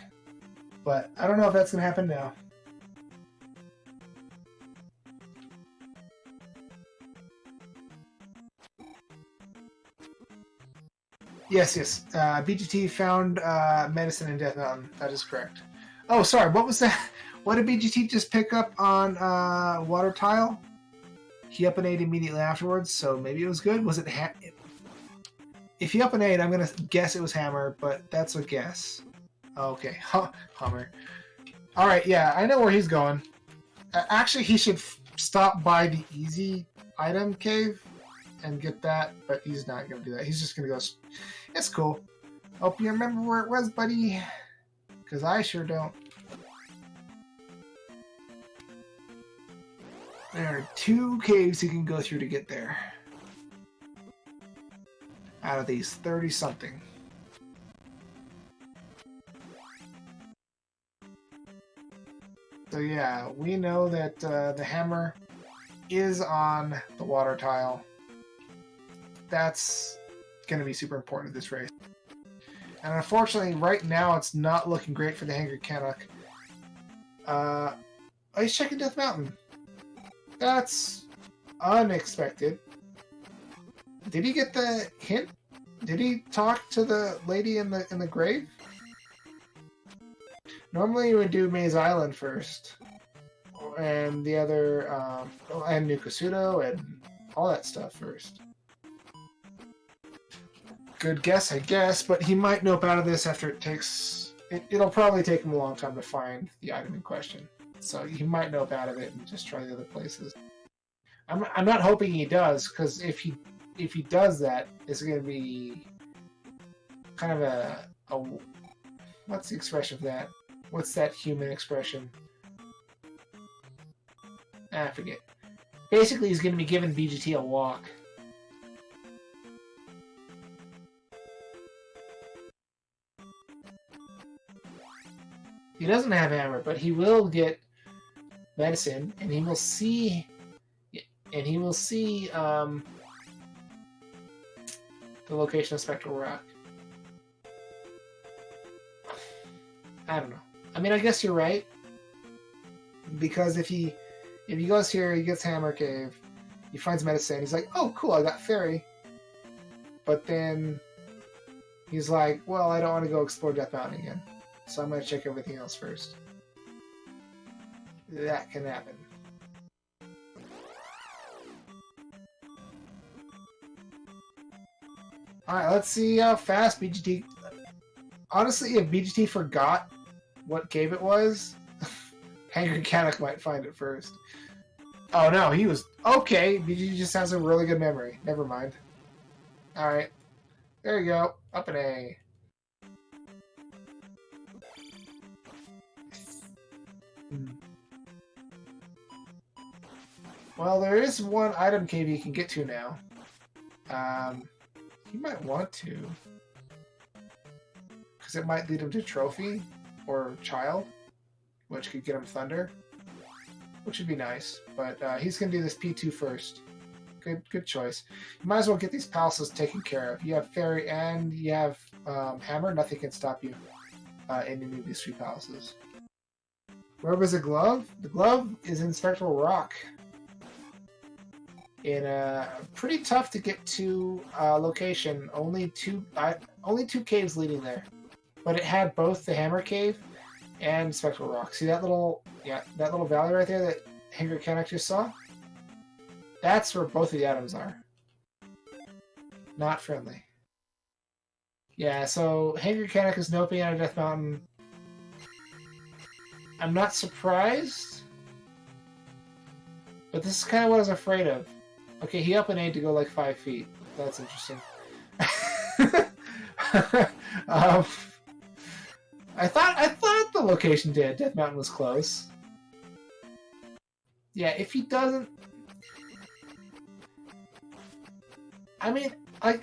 But I don't know if that's going to happen now. Yes. BGT found medicine in Death Mountain. That is correct. Oh, sorry. What was that? What did BGT just pick up on Water Tile? He up and ate immediately afterwards, so maybe it was good. Was it... If he up and ate, I'm going to guess it was Hammer, but that's a guess. Okay, Hummer. Alright, yeah, I know where he's going. Actually, he should stop by the easy item cave and get that, but he's not going to do that. He's just going to go... It's cool. Hope you remember where it was, buddy. Because I sure don't. There are 2 caves he can go through to get there. Out of these 30-something. So yeah, we know that the hammer is on the water tile. That's going to be super important in this race. And unfortunately, right now, it's not looking great for the Hangry Canuck. Oh, he's checking Death Mountain. That's unexpected. Did he get the hint? Did he talk to the lady in the grave? Normally you would do Maze Island first. And the other, and New Kasuto and all that stuff first. Good guess, I guess, but he might nope out of this after it takes... It'll probably take him a long time to find the item in question. So he might nope out of it and just try the other places. I'm not hoping he does, because if he does that, it's going to be kind of a... What's the expression of that? What's that human expression? I forget. Basically, he's going to be giving BGT a walk. He doesn't have hammer, but he will get medicine, and he will see, the location of Spectral Rock. I don't know. I mean, I guess you're right, because if he goes here, he gets Hammer Cave, he finds medicine, he's like, oh cool, I got fairy. But then he's like, well, I don't want to go explore Death Mountain again, so I'm going to check everything else first. That can happen. Alright, let's see how fast BGT... Honestly, if BGT forgot what cave it was, Hangry Canuck might find it first. Oh no, he was... Okay, BGT just has a really good memory. Never mind. Alright. There you go. Up an A. Well, there is one item cave you can get to now. You might want to. Because it might lead him to Trophy or Child, which could get him Thunder, which would be nice. But he's going to do this P2 first. Good choice. You might as well get these palaces taken care of. You have Fairy and you have Hammer. Nothing can stop you in any of these 3 palaces. Where was the glove? The glove is in Spectral Rock. In a pretty tough to get to location. Only two caves leading there. But it had both the Hammer Cave and Spectral Rock. See that little valley right there that Hangry Canuck just saw? That's where both of the items are. Not friendly. Yeah, so Hangry Canuck is noping out of Death Mountain. I'm not surprised. But this is kind of what I was afraid of. Okay, he up an A to go like 5 feet. That's interesting. I thought the location to Death Mountain was close. Yeah, if he doesn't... I mean, like,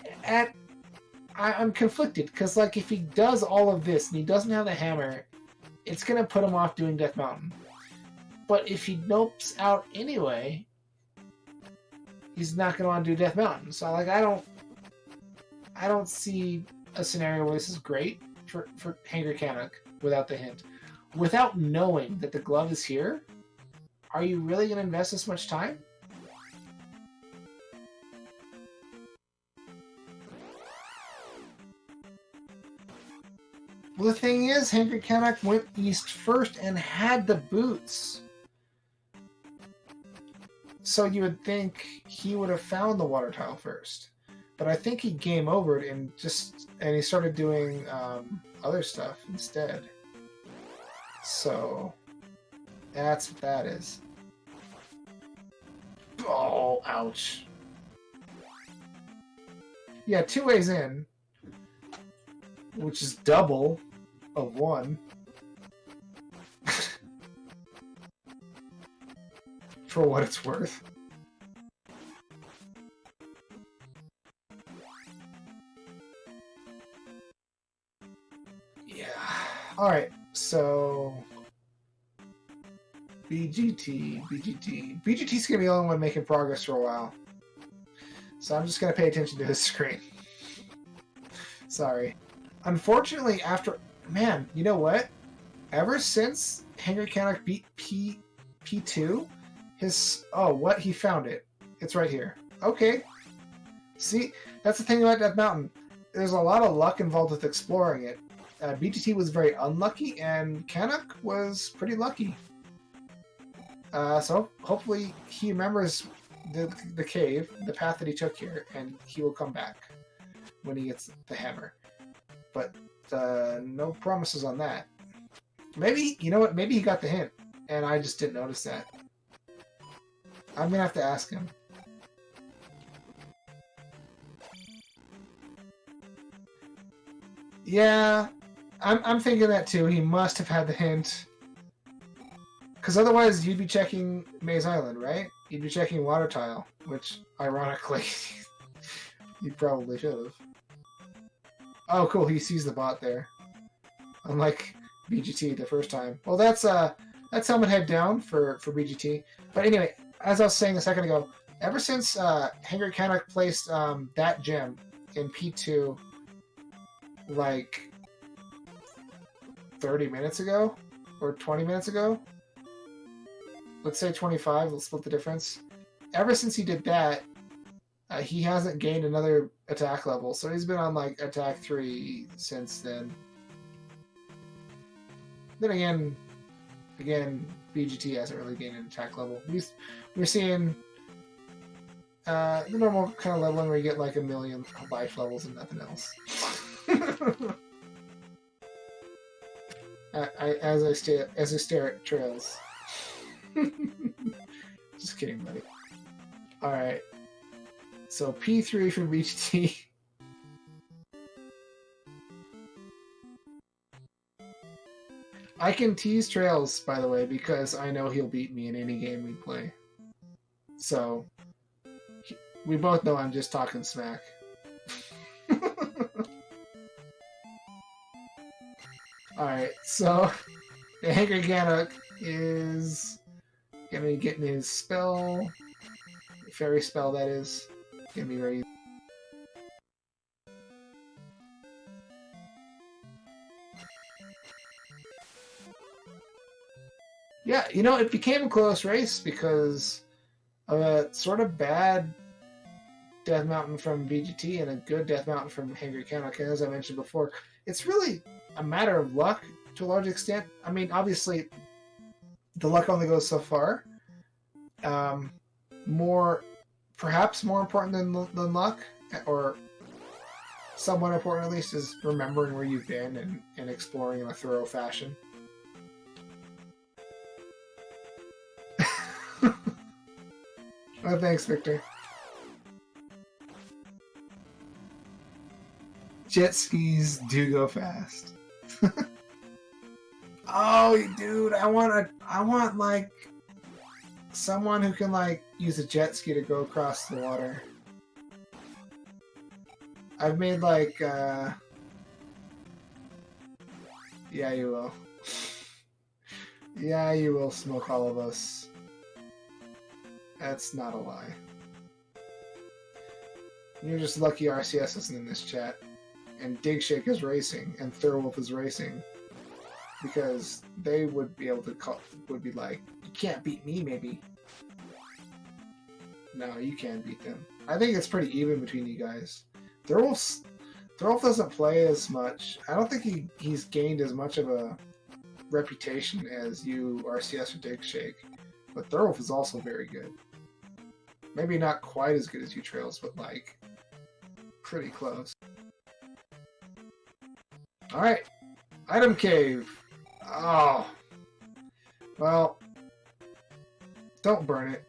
I'm conflicted, because, like, if he does all of this and he doesn't have the hammer, it's going to put him off doing Death Mountain. But if he nopes out anyway, he's not going to want to do Death Mountain. So, like, I don't see a scenario where this is great for Hangry Canuck without the hint. Without knowing that the glove is here, are you really going to invest this much time? Well, the thing is, Hangry Canuck went east first and had the boots. So you would think he would have found the water tile first. But I think he game overed and he started doing other stuff instead. So that's what that is. Oh, ouch. Yeah, 2 ways in, which is double of 1. For what it's worth. Yeah. Alright, so BGT. BGT's gonna be the only one making progress for a while. So I'm just gonna pay attention to his screen. Sorry. Unfortunately, man, you know what? Ever since Hangry Canuck beat P2, he found it. It's right here. Okay. See, that's the thing about Death Mountain. There's a lot of luck involved with exploring it. BGT was very unlucky, and Canuck was pretty lucky. So hopefully he remembers the cave, the path that he took here, and he will come back when he gets the hammer. But no promises on that. Maybe, you know what, maybe he got the hint, and I just didn't notice that. I'm gonna have to ask him. Yeah, I'm thinking that too. He must have had the hint. Because otherwise you'd be checking Maze Island, right? You'd be checking Water Tile, which, ironically, you probably should have. Oh, cool, he sees the bot there. Unlike BGT the first time. Well, that's helmet head down for BGT. But anyway, as I was saying a second ago, ever since Hangry Canuck placed that gem in P2 like 30 minutes ago or 20 minutes ago, let's say 25, let's split the difference. Ever since he did that, he hasn't gained another attack level, so he's been on like attack 3 since then. Then again, BGT hasn't really gained an attack level. We're seeing the normal kind of leveling where you get like 1,000,000 life levels and nothing else. As I stare at trails. Just kidding, buddy. All right. So P3 for BGT. I can tease Trails, by the way, because I know he'll beat me in any game we play. So we both know I'm just talking smack. Alright, so the Hangry Canuck is gonna be getting his spell, fairy spell that is, gonna be very easy. Yeah, you know, it became a close race because of a sort of bad Death Mountain from BGT and a good Death Mountain from Hangry Canuck. And as I mentioned before, it's really a matter of luck to a large extent. I mean, obviously, the luck only goes so far. Perhaps more important than luck, or somewhat important at least, is remembering where you've been and exploring in a thorough fashion. Oh, thanks, Victor. Jet skis do go fast. Oh, dude, I want like someone who can like use a jet ski to go across the water. I've made like yeah, you will. Yeah, you will smoke all of us. That's not a lie. You're just lucky RCS isn't in this chat. And Digshake is racing, and Thurwolf is racing. Because they would be able to would be like, you can't beat me, maybe. No, you can beat them. I think it's pretty even between you guys. Thurwolf doesn't play as much. I don't think he's gained as much of a reputation as you, RCS or Digshake. But Thurwolf is also very good. Maybe not quite as good as you, Trails, but like pretty close. Alright. Item Cave. Oh. Well. Don't burn it.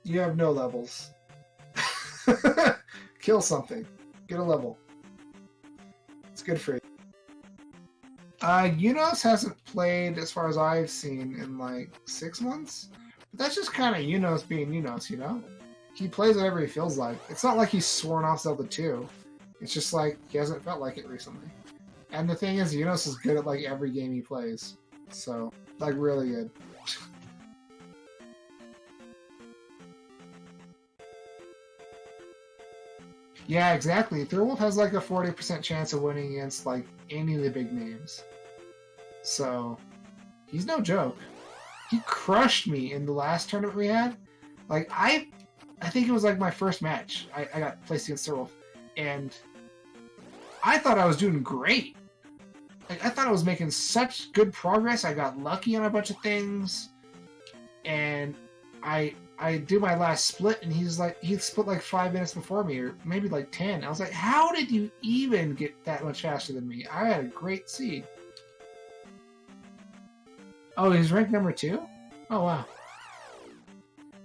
You have no levels. Kill something. Get a level. It's good for you. Unos hasn't played, as far as I've seen, in like 6 months. But that's just kind of Unos being Unos, you know? He plays whatever he feels like. It's not like he's sworn off Zelda 2. It's just like he hasn't felt like it recently. And the thing is, Unos is good at like every game he plays. So, like, really good. Yeah, exactly. Thurwolf has like a 40% chance of winning against like any of the big names. So, he's no joke. He crushed me in the last tournament we had. Like, I think it was like my first match. I got placed against Thurwolf. And I thought I was doing great. Like, I thought I was making such good progress. I got lucky on a bunch of things. And I do my last split, and he split like 5 minutes before me, or maybe like 10. I was like, how did you even get that much faster than me? I had a great seed. Oh, he's ranked number 2? Oh, wow.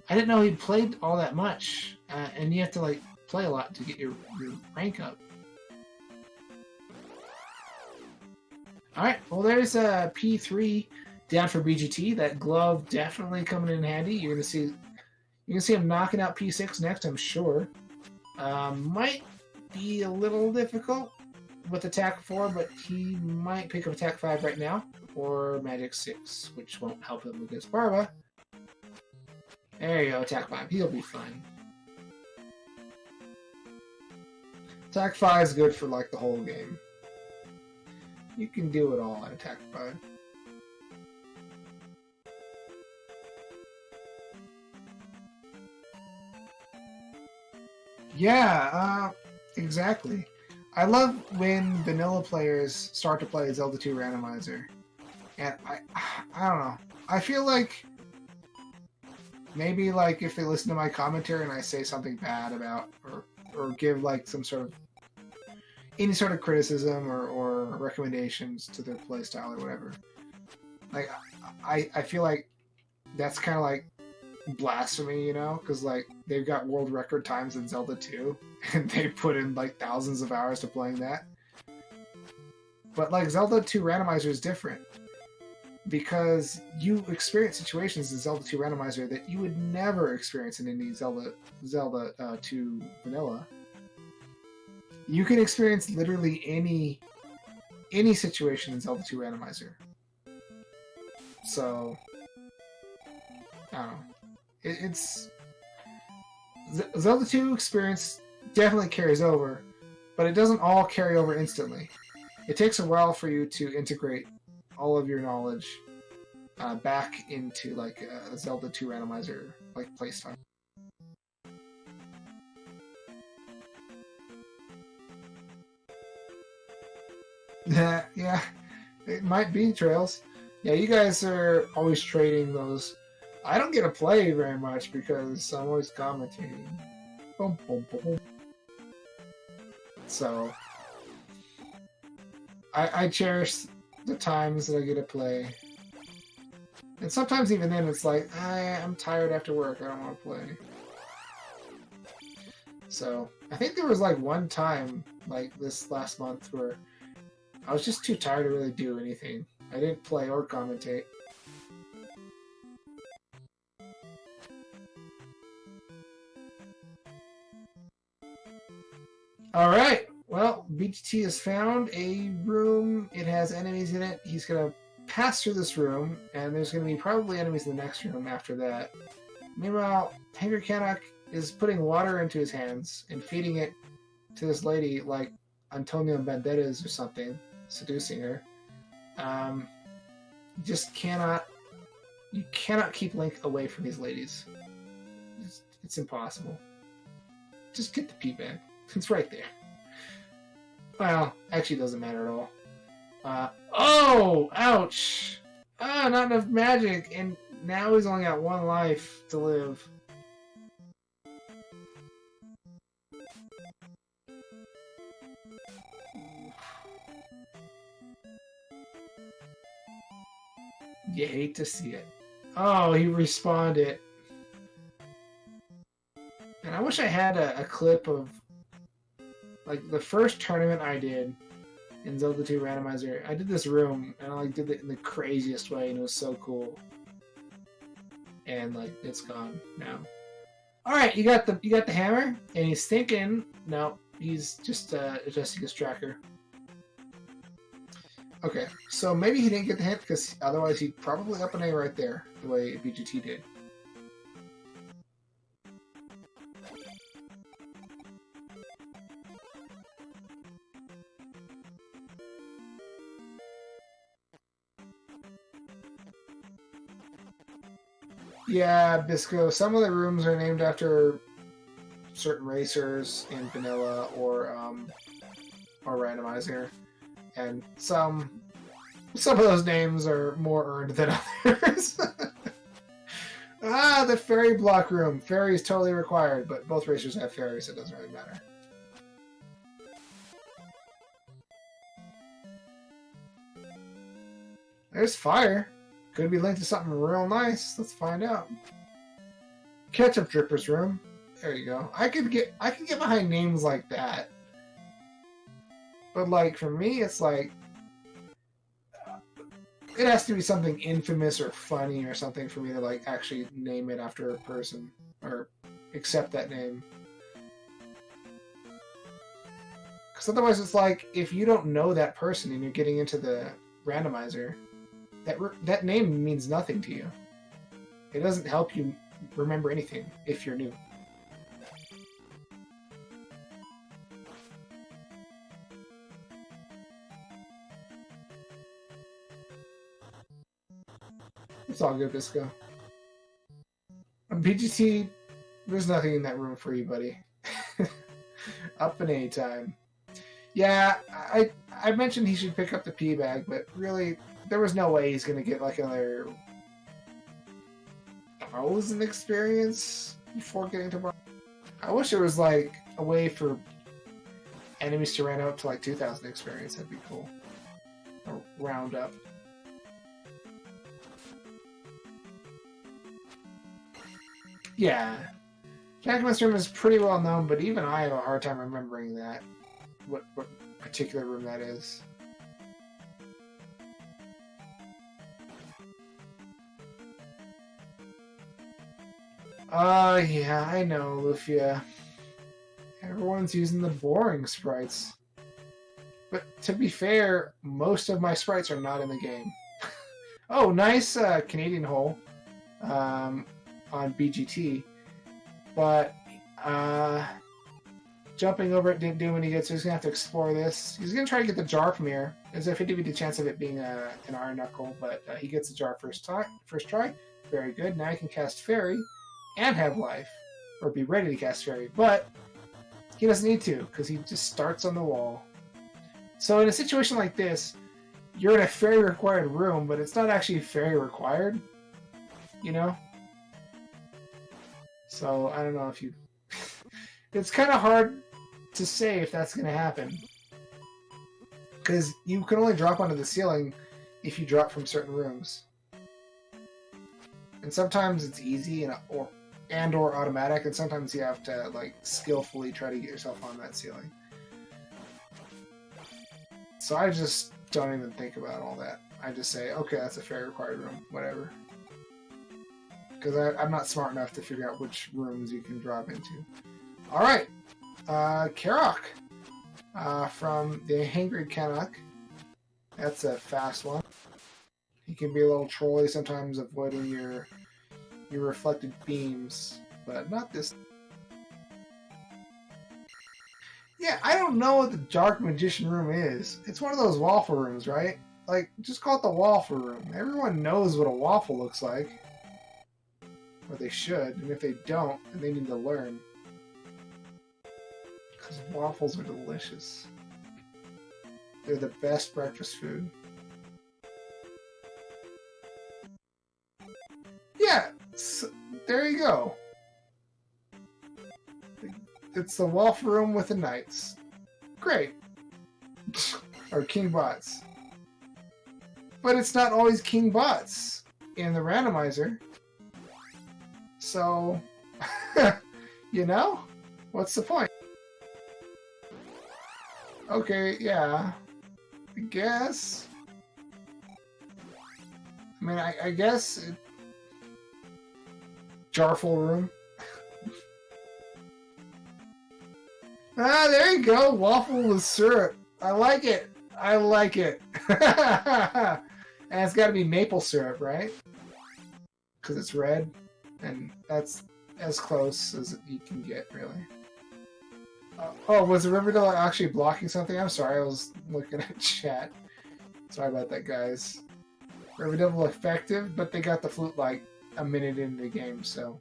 I didn't know he played all that much. And you have to like play a lot to get your rank up. Alright, well there's a P3 down for BGT. That glove definitely coming in handy. You're gonna see him knocking out P6 next, I'm sure. Might be a little difficult, with Attack 4, but he might pick up Attack 5 right now, or Magic 6, which won't help him against Barba. There you go, Attack 5. He'll be fine. Attack 5 is good for like the whole game. You can do it all at Attack 5. Yeah, exactly. I love when vanilla players start to play Zelda 2 Randomizer. And I don't know. I feel like maybe like if they listen to my commentary and I say something bad about or give like some sort of any sort of criticism or recommendations to their playstyle or whatever. Like I feel like that's kind of like blasphemy, you know, because like they've got world record times in Zelda 2 and they put in like thousands of hours to playing that. But like Zelda 2 Randomizer is different because you experience situations in Zelda 2 Randomizer that you would never experience in any Zelda 2 Vanilla. You can experience literally any situation in Zelda 2 Randomizer. So I don't know. It's Zelda 2 experience definitely carries over, but it doesn't all carry over instantly. It takes a while for you to integrate all of your knowledge back into like a Zelda 2 Randomizer like playstyle. Yeah, it might be, Trails. Yeah, you guys are always trading those. I don't get to play very much because I'm always commentating. Boom, boom, boom. So, I cherish the times that I get to play. And sometimes even then it's like, I'm tired after work, I don't want to play. So, I think there was like one time, like this last month, where I was just too tired to really do anything. I didn't play or commentate. Alright, well, BGT has found a room. It has enemies in it. He's going to pass through this room, and there's going to be probably enemies in the next room after that. Meanwhile, Hangry Canuck is putting water into his hands and feeding it to this lady like Antonio Banderas or something, seducing her. You cannot keep Link away from these ladies. It's impossible. Just get the pea bag. It's right there. Well, actually, it doesn't matter at all. Oh! Ouch! Not enough magic, and now he's only got one life to live. You hate to see it. Oh, he respawned it. And I wish I had a clip of like the first tournament I did in Zelda 2 Randomizer. I did this room and I like did it in the craziest way and it was so cool. And like it's gone now. Alright, you got the hammer, and he's thinking no, he's just adjusting his tracker. Okay, so maybe he didn't get the hint because otherwise he'd probably up an A right there, the way BGT did. Yeah, Bisco, some of the rooms are named after certain racers in Vanilla or Randomizer. And some of those names are more earned than others. The fairy block room. Fairy is totally required, but both racers have fairies, so it doesn't really matter. There's fire. Could be linked to something real nice. Let's find out. Ketchup Dripper's room. There you go. I can get behind names like that. But like for me, it's like it has to be something infamous or funny or something for me to like actually name it after a person or accept that name. Because otherwise it's like, if you don't know that person and you're getting into the randomizer, that name means nothing to you. It doesn't help you remember anything if you're new. It's all good, Bisco. BGT, there's nothing in that room for you, buddy. Up in any time. Yeah, I mentioned he should pick up the pea bag, but really, there was no way he's going to get like another 1,000 experience before getting to Bar. I wish there was like a way for enemies to run out to like 2,000 experience. That'd be cool. A round up. Yeah. Jackman's room is pretty well known, but even I have a hard time remembering that. What particular room that is. Yeah, I know, Lufia. Everyone's using the boring sprites. But to be fair, most of my sprites are not in the game. Oh, nice Canadian hole on BGT. But jumping over it didn't do him any good, so he's going to have to explore this. He's going to try to get the jar from here. There's a 50-50 chance of it being an iron knuckle, but he gets the jar first try. Very good. Now he can cast Fairy and have life, or be ready to cast Fairy, but he doesn't need to, because he just starts on the wall. So in a situation like this, you're in a Fairy required room, but it's not actually Fairy required, you know? So I don't know if you... It's kind of hard to say if that's going to happen, because you can only drop onto the ceiling if you drop from certain rooms. And sometimes it's easy and or automatic, and sometimes you have to like skillfully try to get yourself on that ceiling. So I just don't even think about all that. I just say, okay, that's a Fairy required room, whatever. Because I'm not smart enough to figure out which rooms you can drop into. Alright, Karok from the Hangry Canuck. That's a fast one. He can be a little trolly sometimes, avoiding your reflected beams, but not this. Yeah, I don't know what the Dark Magician room is. It's one of those waffle rooms, right? Like, just call it the waffle room. Everyone knows what a waffle looks like. Or they should, and if they don't, then they need to learn. Because waffles are delicious. They're the best breakfast food. Yeah, so there you go. It's the waffle room with the knights. Great. Or King Bots. But it's not always King Bots in the randomizer. So, you know? What's the point? Okay, yeah. I guess. I mean, I guess... Jarful room. Ah, there you go. Waffle with syrup. I like it. I like it. And it's got to be maple syrup, right? Because it's red. And that's as close as you can get, really. Oh, was the Riverdale actually blocking something? I'm sorry, I was looking at chat. Sorry about that, guys. Riverdale effective, but they got the flute like a minute into the game, so...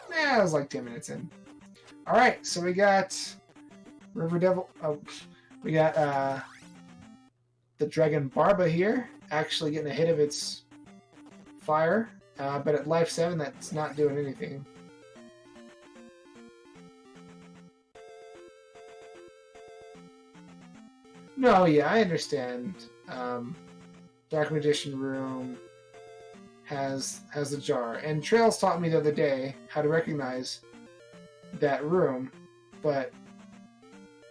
Nah, it was like 10 minutes in. Alright, so we got... Riverdale... Oh, we got, the Dragon Barba here, actually getting a hit of its fire, but at life 7, that's not doing anything. No, yeah, I understand. Dark Magician Room has the jar. And Trails taught me the other day how to recognize that room, but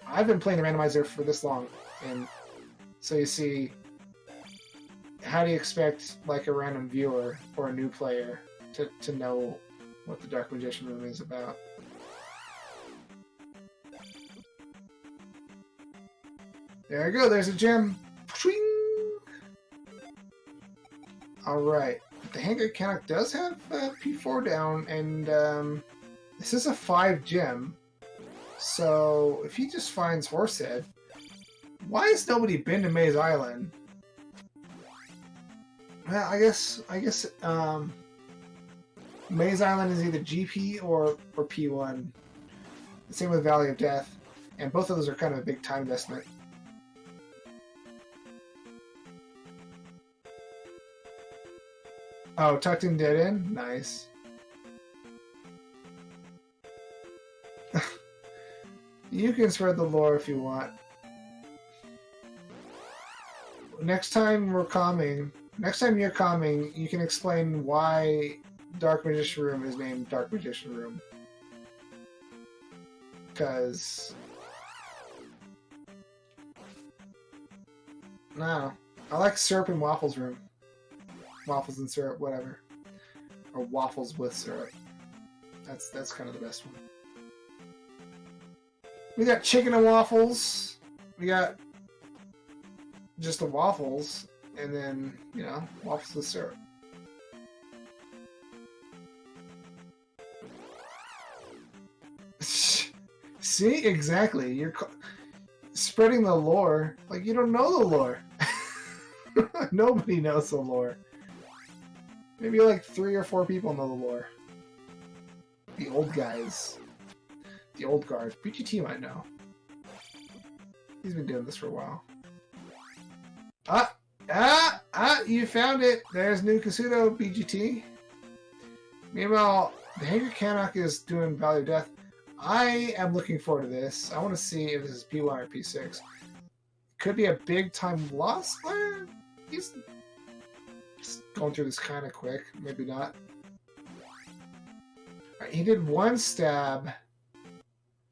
I've been playing the randomizer for this long, and so you see, how do you expect like a random viewer or a new player to know what the Dark Magician Room is about? There I go. There's a gem. All right. The Hangry Canuck does have P4 down, and this is a 5 gem. So if he just finds Horsehead, why has nobody been to Maze Island? Well, I guess Maze Island is either GP or P1. The same with Valley of Death, and both of those are kind of a big time investment. Oh, tucked in dead end? Nice. You can spread the lore if you want. Next time you're coming, you can explain why Dark Magician Room is named Dark Magician Room. Because... No. I like Syrup and Waffles Room. Waffles and syrup, whatever. Or waffles with syrup. That's kind of the best one. We got chicken and waffles. We got just the waffles, and then, you know, waffles with syrup. See? Exactly. You're spreading the lore. Like, you don't know the lore. Nobody knows the lore. Maybe like 3 or 4 people know the lore. The old guys. The old guard. BGT might know. He's been doing this for a while. You found it! There's new Kasuto, BGT. Meanwhile, the Hangry Canuck is doing Valley of Death. I am looking forward to this. I want to see if this is P1 or P6. Could be a big time loss. He's just going through this kind of quick. Maybe not. Right, he did 1 stab.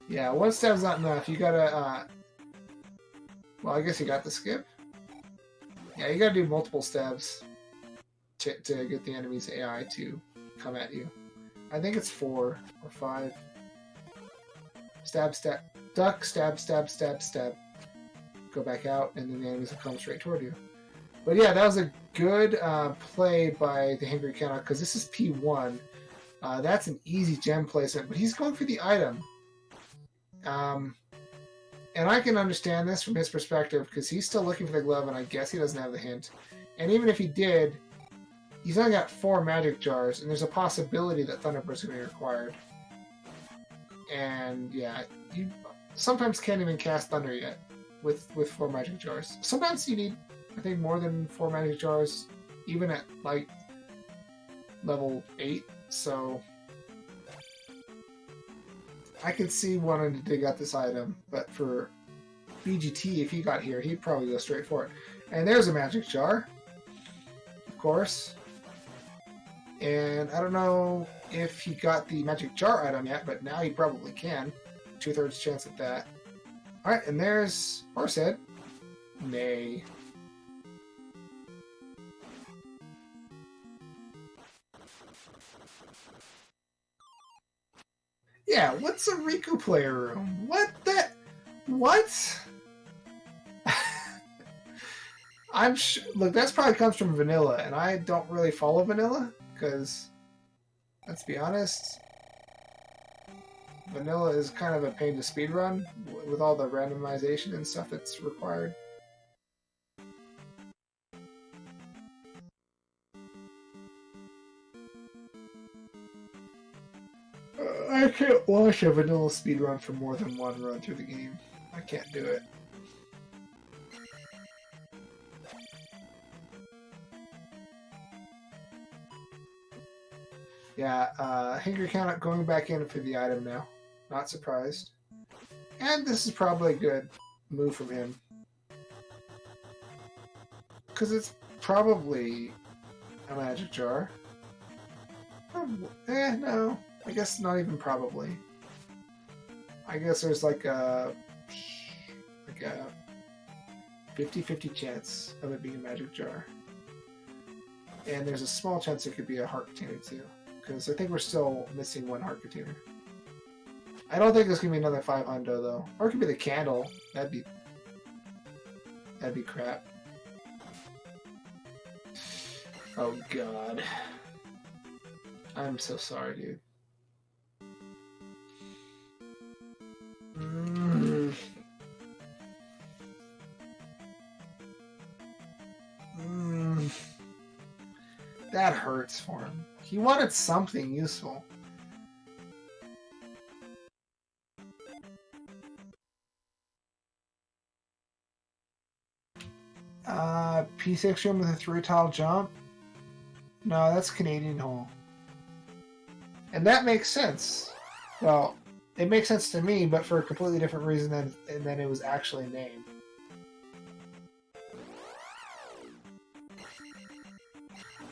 Yeah, 1 stab's not enough. You gotta, well, I guess you got the skip. Yeah, you gotta do multiple stabs to get the enemy's AI to come at you. I think it's 4 or 5. Stab, stab, duck, stab, stab, stab, stab. Go back out, and then the enemies will come straight toward you. But yeah, that was a good play by the Hangry Canuck, because this is P1. That's an easy gem placement, but he's going for the item. And I can understand this from his perspective, because he's still looking for the glove, and I guess he doesn't have the hint. And even if he did, he's only got 4 magic jars, and there's a possibility that Thunderburst is going to be required. And yeah, you sometimes can't even cast Thunder yet with 4 magic jars. Sometimes you need, I think, more than 4 magic jars, even at like level 8. So I could see wanting to dig out this item, but for BGT, if he got here, he'd probably go straight for it. And there's a magic jar, of course. And I don't know if he got the magic jar item yet, but now he probably can. 2/3 chance at that. Alright, and there's Horsehead. Nay. Yeah, what's a Riku player room? What the... What? I'm sure... Look, that probably comes from Vanilla, and I don't really follow Vanilla, because, let's be honest, Vanilla is kind of a pain to speedrun, with all the randomization and stuff that's required. I can't watch a vanilla speedrun for more than 1 run through the game. I can't do it. Yeah, Hangry Canuck going back in for the item now. Not surprised. And this is probably a good move from him. Because it's probably a magic jar. No. I guess not even probably. I guess there's like a 50-50 chance of it being a magic jar. And there's a small chance it could be a heart container too. Because I think we're still missing 1 heart container. I don't think there's going to be another 500 though. Or it could be the candle. That'd be That'd be crap. Oh god. I'm so sorry, dude. That hurts for him. He wanted something useful. P6 room with a 3-tile jump? No, that's Canadian hole. And that makes sense. Well, it makes sense to me, but for a completely different reason than it was actually named.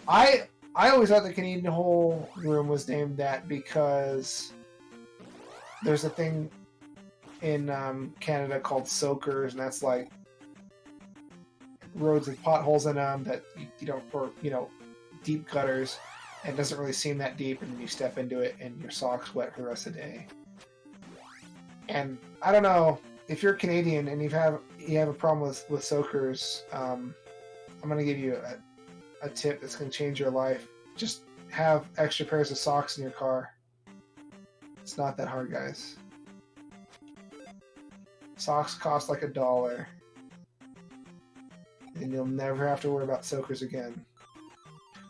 I always thought the Canadian hole room was named that because there's a thing in Canada called soakers, and that's like roads with potholes in them that you don't, or deep gutters, and it doesn't really seem that deep, and then you step into it and your socks wet for the rest of the day. And I don't know if you're Canadian and you have a problem with soakers. I'm gonna give you a tip that's gonna change your life. Just have extra pairs of socks in your car. It's not that hard, guys. Socks cost like $1. And you'll never have to worry about soakers again.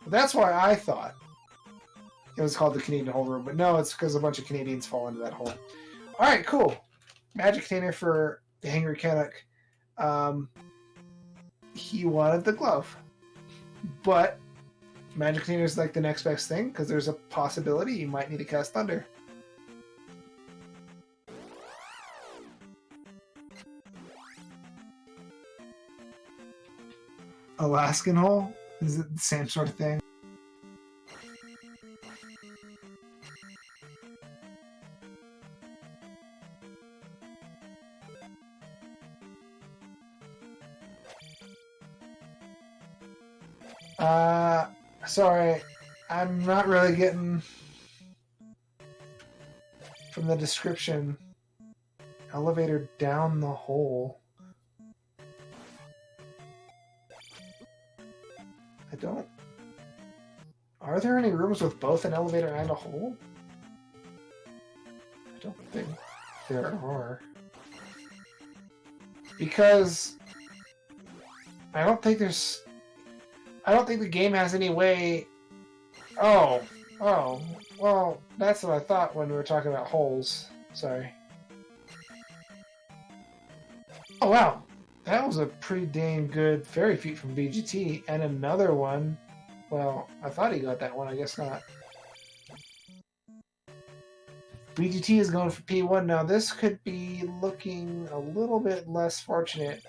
But that's why I thought it was called the Canadian hole room. But no, it's because a bunch of Canadians fall into that hole. Alright, cool. Magic container for the Hangry Canuck. He wanted the glove. But magic container is like the next best thing, because there's a possibility you might need to cast Thunder. Alaskan hole? Is it the same sort of thing? Sorry, I'm not really getting from the description. Elevator down the hole. I don't... Are there any rooms with both an elevator and a hole? I don't think there are. Because I don't think the game has any way... Oh, well, that's what I thought when we were talking about holes. Sorry. Oh, wow. That was a pretty dang good fairy feat from BGT. And another one. Well, I thought he got that one. I guess not. BGT is going for P1. Now, this could be looking a little bit less fortunate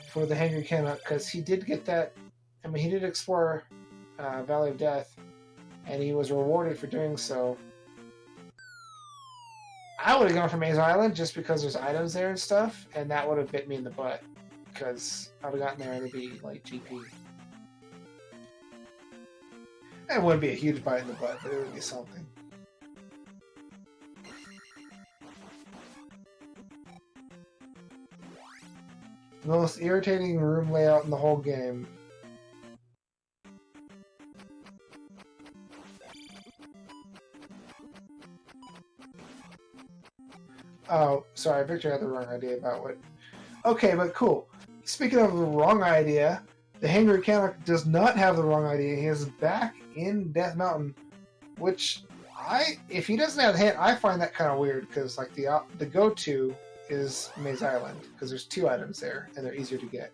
for the Hangry Canuck, because he did get that. I mean, he did explore Valley of Death, and he was rewarded for doing so. I would have gone for Maze Island just because there's items there and stuff, and that would have bit me in the butt, because I would have gotten there and it'd be like GP. It wouldn't be a huge bite in the butt, but it would be something. The most irritating room layout in the whole game. Oh, sorry, Victor had the wrong idea about what... Okay, but cool. Speaking of the wrong idea, the Hangry Canuck does not have the wrong idea. He is back in Death Mountain, which if he doesn't have the hint, I find that kind of weird, because like the go-to is Maze Island, because there's 2 items there, and they're easier to get.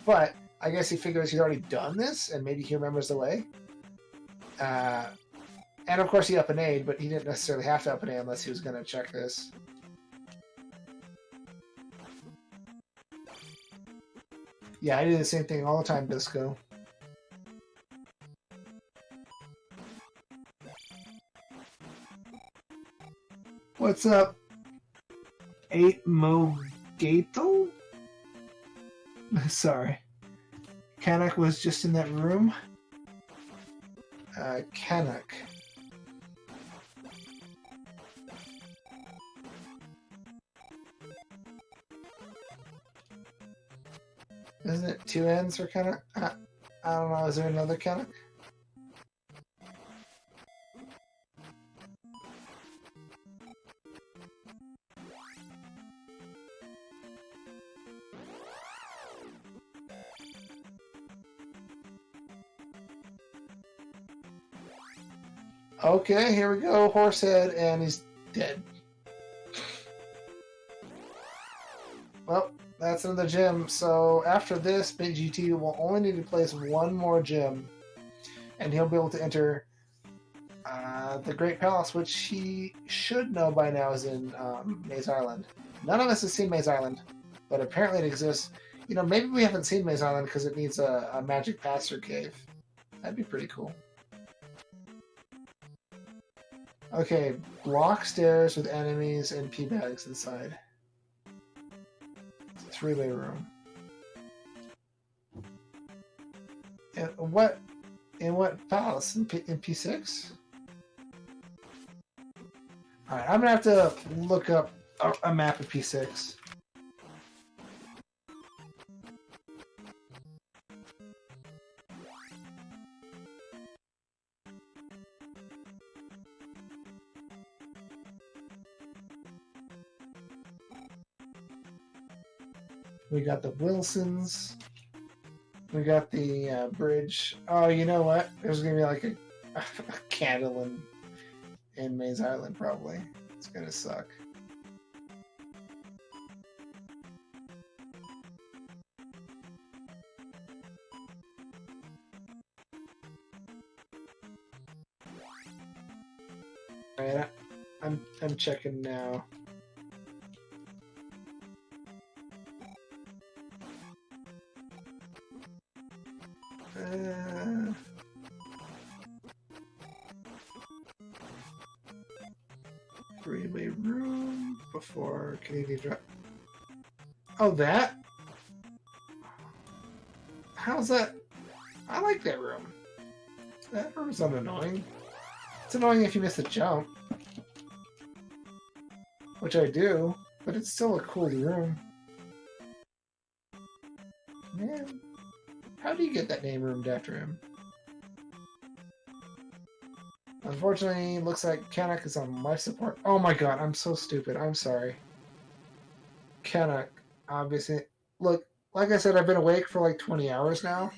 But I guess he figures he's already done this, and maybe he remembers the way. And of course he up and A'd, but he didn't necessarily have to up and A unless he was going to check this. Yeah, I do the same thing all the time, Bisco. What's up? 8 Mogato? Sorry. Canuck was just in that room. Canuck. Isn't it two ends for Canuck? I don't know. Is there another Canuck? Okay, here we go. Horsehead, and he's dead. Well, that's another gym. So after this, Big GT will only need to place one more gym, and he'll be able to enter the Great Palace, which he should know by now is in Maze Island. None of us have seen Maze Island, but apparently it exists. You know, maybe we haven't seen Maze Island because it needs a magic pass-through cave. That'd be pretty cool. Okay, block stairs with enemies and pea bags inside. It's a three-way room. And what? In what palace? In P6? Alright, I'm gonna have to look up a map of P6. We got the Wilsons. We got the bridge. Oh, you know what? There's gonna be like a candle in Maze Island, probably. It's gonna suck. Alright, I'm checking now. Three-way room before Canadian Drive. Oh, that? How's that? I like that room. That room's not annoying. It's annoying if you miss a jump. Which I do, but it's still a cool room. Man, how do you get that name roomed after him? Unfortunately, it looks like Canuck is on life support. Oh my god, I'm so stupid. I'm sorry. Canuck, obviously. Look, like I said, I've been awake for like 20 hours now.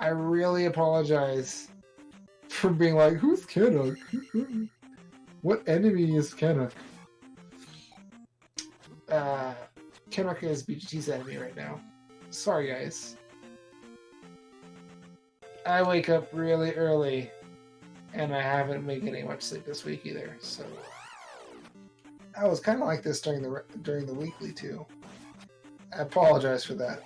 I really apologize for being like, who's Canuck? What enemy is Canuck? Canuck is BGT's enemy right now. Sorry, guys. I wake up really early. And I haven't been getting much sleep this week either, so I was kind of like this during the weekly too. I apologize for that.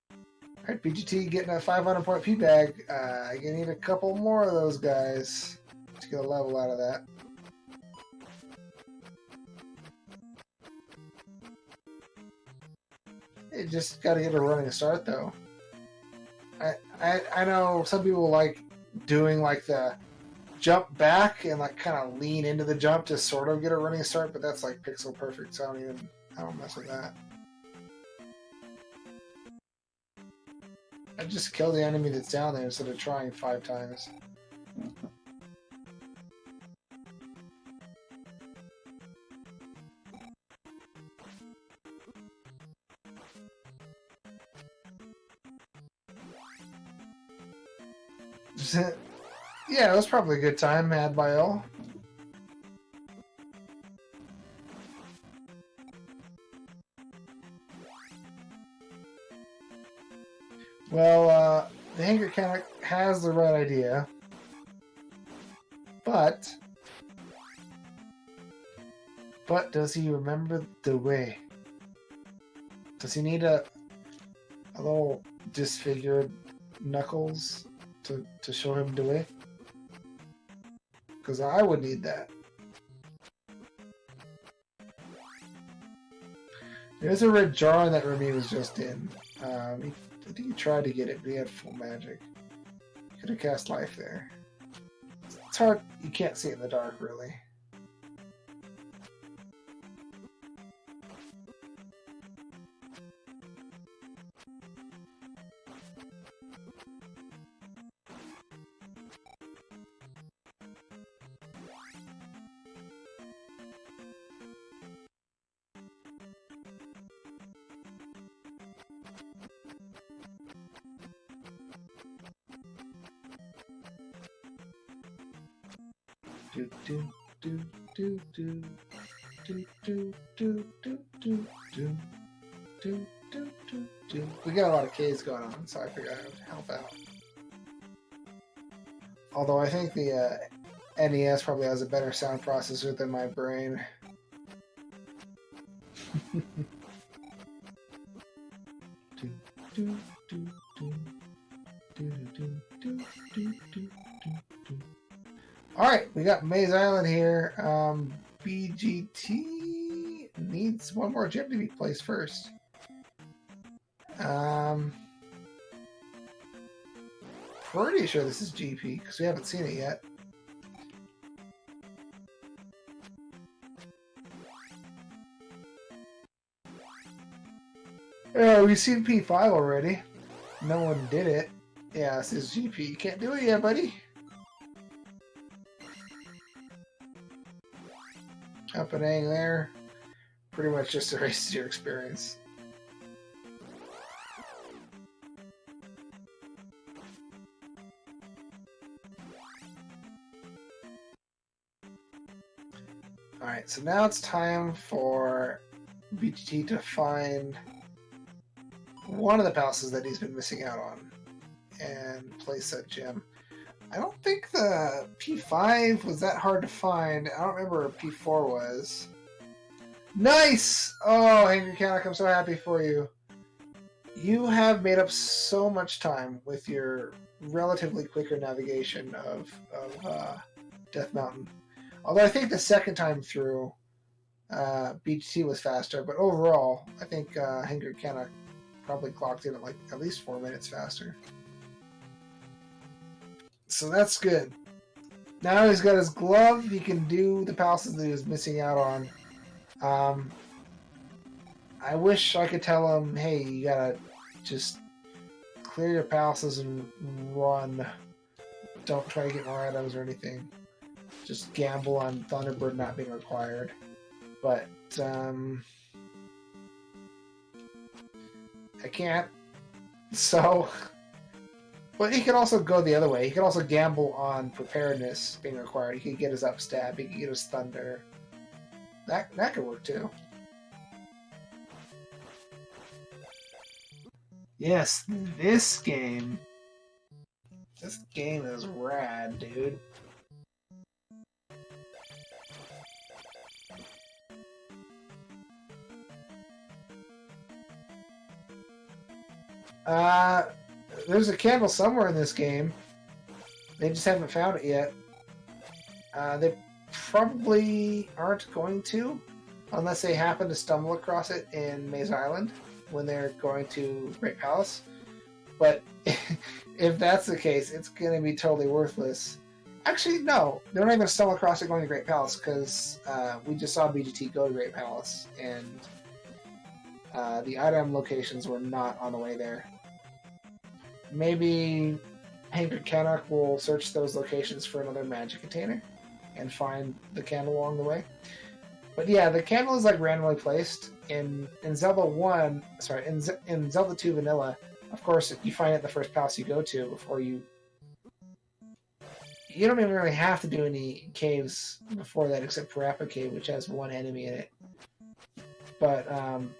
All right, BGT getting a 500-point P bag. You need a couple more of those guys to get a level out of that. You just got to get a running start though. I know some people like doing like the jump back and like kind of lean into the jump to sort of get a running start, but that's like pixel perfect, so I don't mess with that. I just kill the enemy that's down there instead of trying 5 times. Yeah, it was probably a good time had by all. Well, the Hangry Canuck has the right idea, but does he remember the way? Does he need a little disfigured Knuckles to show him the way? Because I would need that. There's a red jar that Remy was just in. I think he tried to get it, but he had full magic. Could have cast life there. It's hard. You can't see it in the dark, really. do do do do do do do do do do do do do do. We got a lot of K's going on, so I figured I would help out. Although I think the NES probably has a better sound processor than my brain. Alright, we got Maze Island here. BGT needs one more gem to be placed first. Pretty sure this is GP because we haven't seen it yet. Yeah, we've seen P5 already. No one did it. Yeah, this is GP. You can't do it yet, buddy. Up and A there. Pretty much just erases your experience. Alright, so now it's time for BGT to find one of the palaces that he's been missing out on and place that gem. I don't think the P5 was that hard to find. I don't remember what P4 was. Nice! Oh, Hangry Canuck, I'm so happy for you. You have made up so much time with your relatively quicker navigation of Death Mountain. Although I think the second time through, BGT was faster, but overall, I think Hangry Canuck probably clocked in at like at least 4 minutes faster. So that's good. Now he's got his glove. He can do the palaces that he was missing out on. I wish I could tell him, hey, you gotta just clear your palaces and run. Don't try to get more items or anything. Just gamble on Thunderbird not being required. But, I can't. So, but he can also go the other way. He can also gamble on preparedness being required. He could get his upstab. He could get his thunder. That could work too. Yes, this game. This game is rad, dude. There's a candle somewhere in this game. They just haven't found it yet. They probably aren't going to, unless they happen to stumble across it in Maze Island when they're going to Great Palace. But if that's the case, it's going to be totally worthless. Actually, no. They're not even going to stumble across it going to Great Palace because we just saw BGT go to Great Palace, and the item locations were not on the way there. Maybe Hangry Canuck will search those locations for another magic container and find the candle along the way. But yeah, the candle is like randomly placed in Zelda 1. Sorry, in Zelda 2 Vanilla. Of course, you find it in the first palace you go to before you. You don't even really have to do any caves before that, except Parappa Cave, which has one enemy in it. But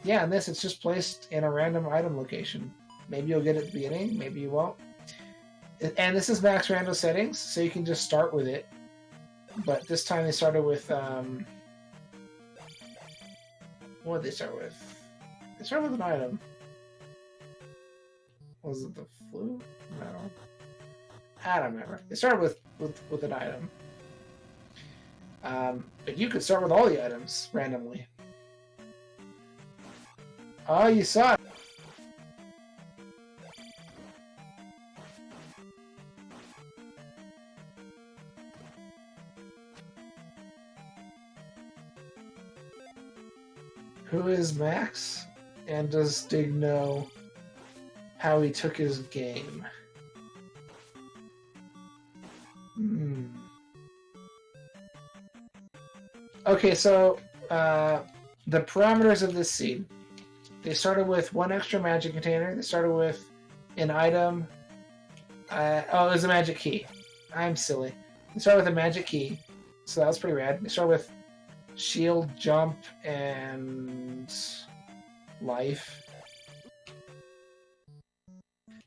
yeah, in this, it's just placed in a random item location. Maybe you'll get it at the beginning, maybe you won't. And this is Max Rando settings, so you can just start with it. But this time they started with, what did they start with? They started with an item. Was it the flute? No. I don't remember. They started with an item. But you could start with all the items randomly. Oh, you saw it. Who is Max? And does Dig know how he took his game? Okay, so the parameters of this seed. They started with one extra magic container. They started with an item. Oh, it was a magic key. I'm silly. They started with a magic key. So that was pretty rad. We start with shield, jump, and life.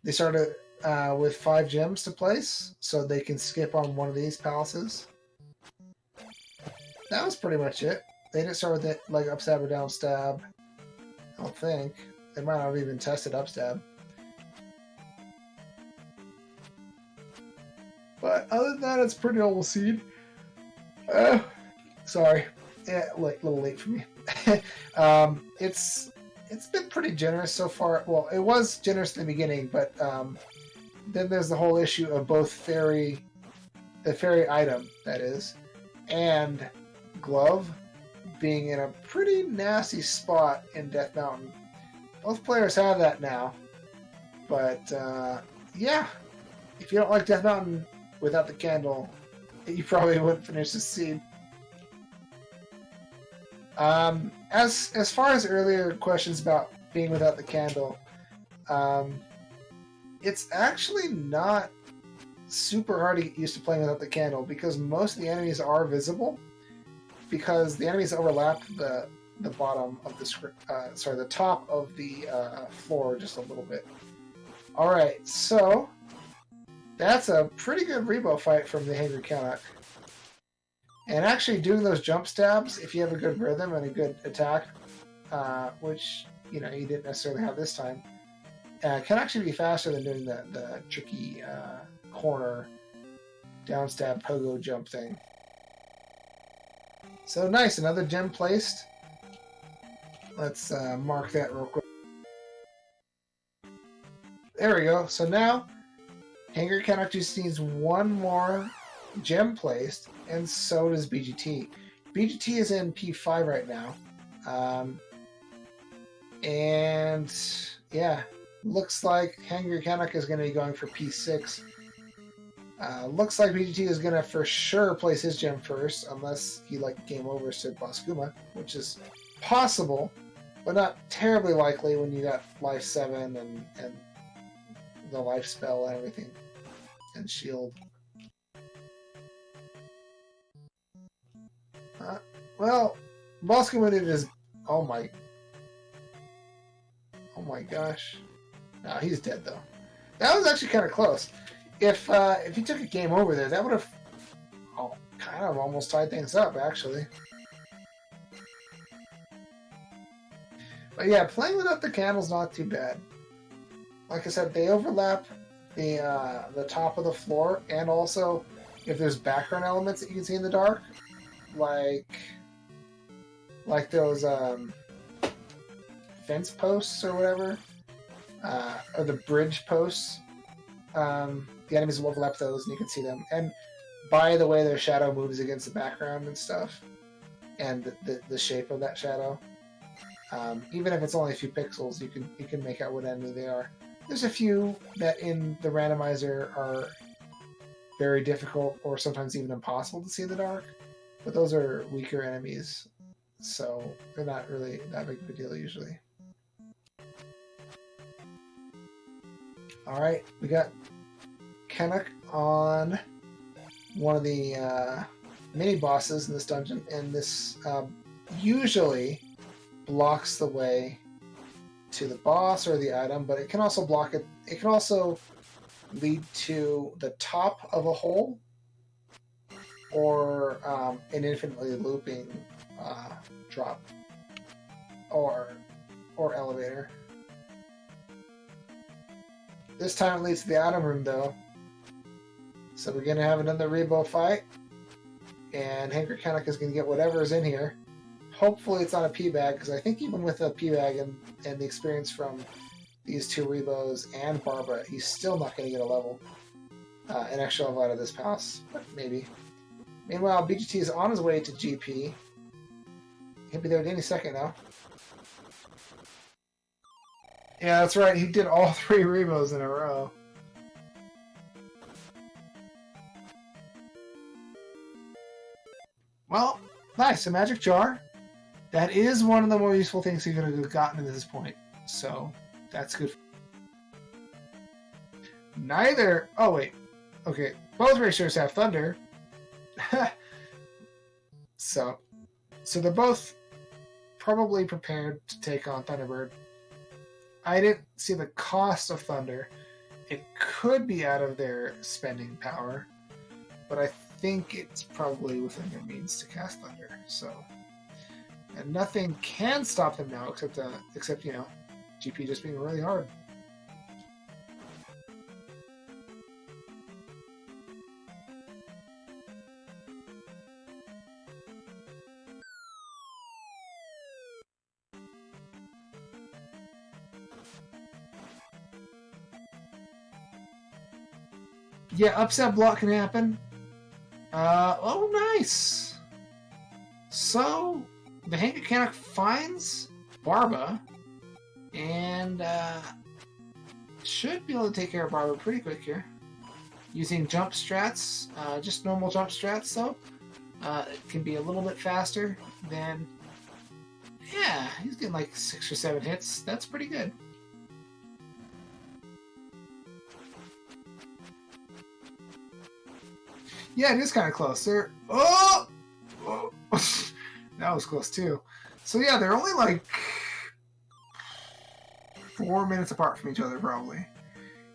They started with 5 gems to place, so they can skip on one of these palaces. That was pretty much it. They didn't start with it like upstab or downstab. I don't think. They might not have even tested upstab. But other than that, it's pretty old seed. Sorry. Yeah, a little late for me. It's been pretty generous so far. Well, it was generous in the beginning, but then there's the whole issue of both the fairy item, that is, and glove being in a pretty nasty spot in Death Mountain. Both players have that now, but yeah, if you don't like Death Mountain without the candle, you probably wouldn't finish the seed. As far as earlier questions about being without the candle, it's actually not super hard to get used to playing without the candle because most of the enemies are visible because the enemies overlap the bottom of the top of the floor just a little bit. All right, so that's a pretty good rebo fight from the Hangry Canuck. And actually doing those jump stabs, if you have a good rhythm and a good attack, which you didn't necessarily have this time, can actually be faster than doing the tricky corner down stab pogo jump thing. So nice, another gem placed. Let's mark that real quick. There we go. So now Hangry Canuck just needs one more gem placed, and so does BGT. BGT is in P5 right now. And yeah, looks like Hangry Canuck is going to be going for P6. Looks like BGT is going to for sure place his gem first, unless he game over Sid Boskuma, which is possible, but not terribly likely when you got life 7 and the life spell and everything, and shield. Well, Boskuma did his... Oh my gosh. No, he's dead though. That was actually kind of close. If he took a game over there, that would have kind of almost tied things up, actually. But yeah, playing without the candle's not too bad. Like I said, they overlap the top of the floor, and also if there's background elements that you can see in the dark, like those fence posts or whatever, or the bridge posts. The enemies will overlap those, and you can see them. And by the way, their shadow moves against the background and stuff, and the shape of that shadow. Even if it's only a few pixels, you can make out what enemy they are. There's a few that in the randomizer are very difficult or sometimes even impossible to see in the dark, but those are weaker enemies, so they're not really that big of a deal usually. Alright, we got Canuck on one of the mini bosses in this dungeon, and this usually blocks the way to the boss or the item, but it can also block it. It can also lead to the top of a hole or an infinitely looping drop or elevator. This time it leads to the item room though, so we're gonna have another rebo fight, and Hangry Canuck is gonna get whatever is in here. Hopefully it's not a P-bag, because I think even with a P-bag and the experience from these two rebos and Barbara, he's still not going to get a level, an extra level out of this palace, but maybe. Meanwhile, BGT is on his way to GP. He'll be there any second now. Yeah, that's right, he did all 3 rebos in a row. Well, nice, a magic jar. That is one of the more useful things you could have gotten at this point, so that's good. Neither... Oh, wait. Okay, both racers have thunder. So they're both probably prepared to take on Thunderbird. I didn't see the cost of Thunder. It could be out of their spending power, but I think it's probably within their means to cast Thunder. So, and nothing can stop them now except you know, GP just being really hard. Yeah, upset block can happen. Oh, nice. So, the Hangrycanuck finds Barba and should be able to take care of Barba pretty quick here. Using jump strats, just normal jump strats though. It can be a little bit faster than... Yeah, he's getting like 6 or 7 hits. That's pretty good. Yeah, it is kind of close. They're... Oh! Oh! That was close too. So yeah, they're only like 4 minutes apart from each other probably.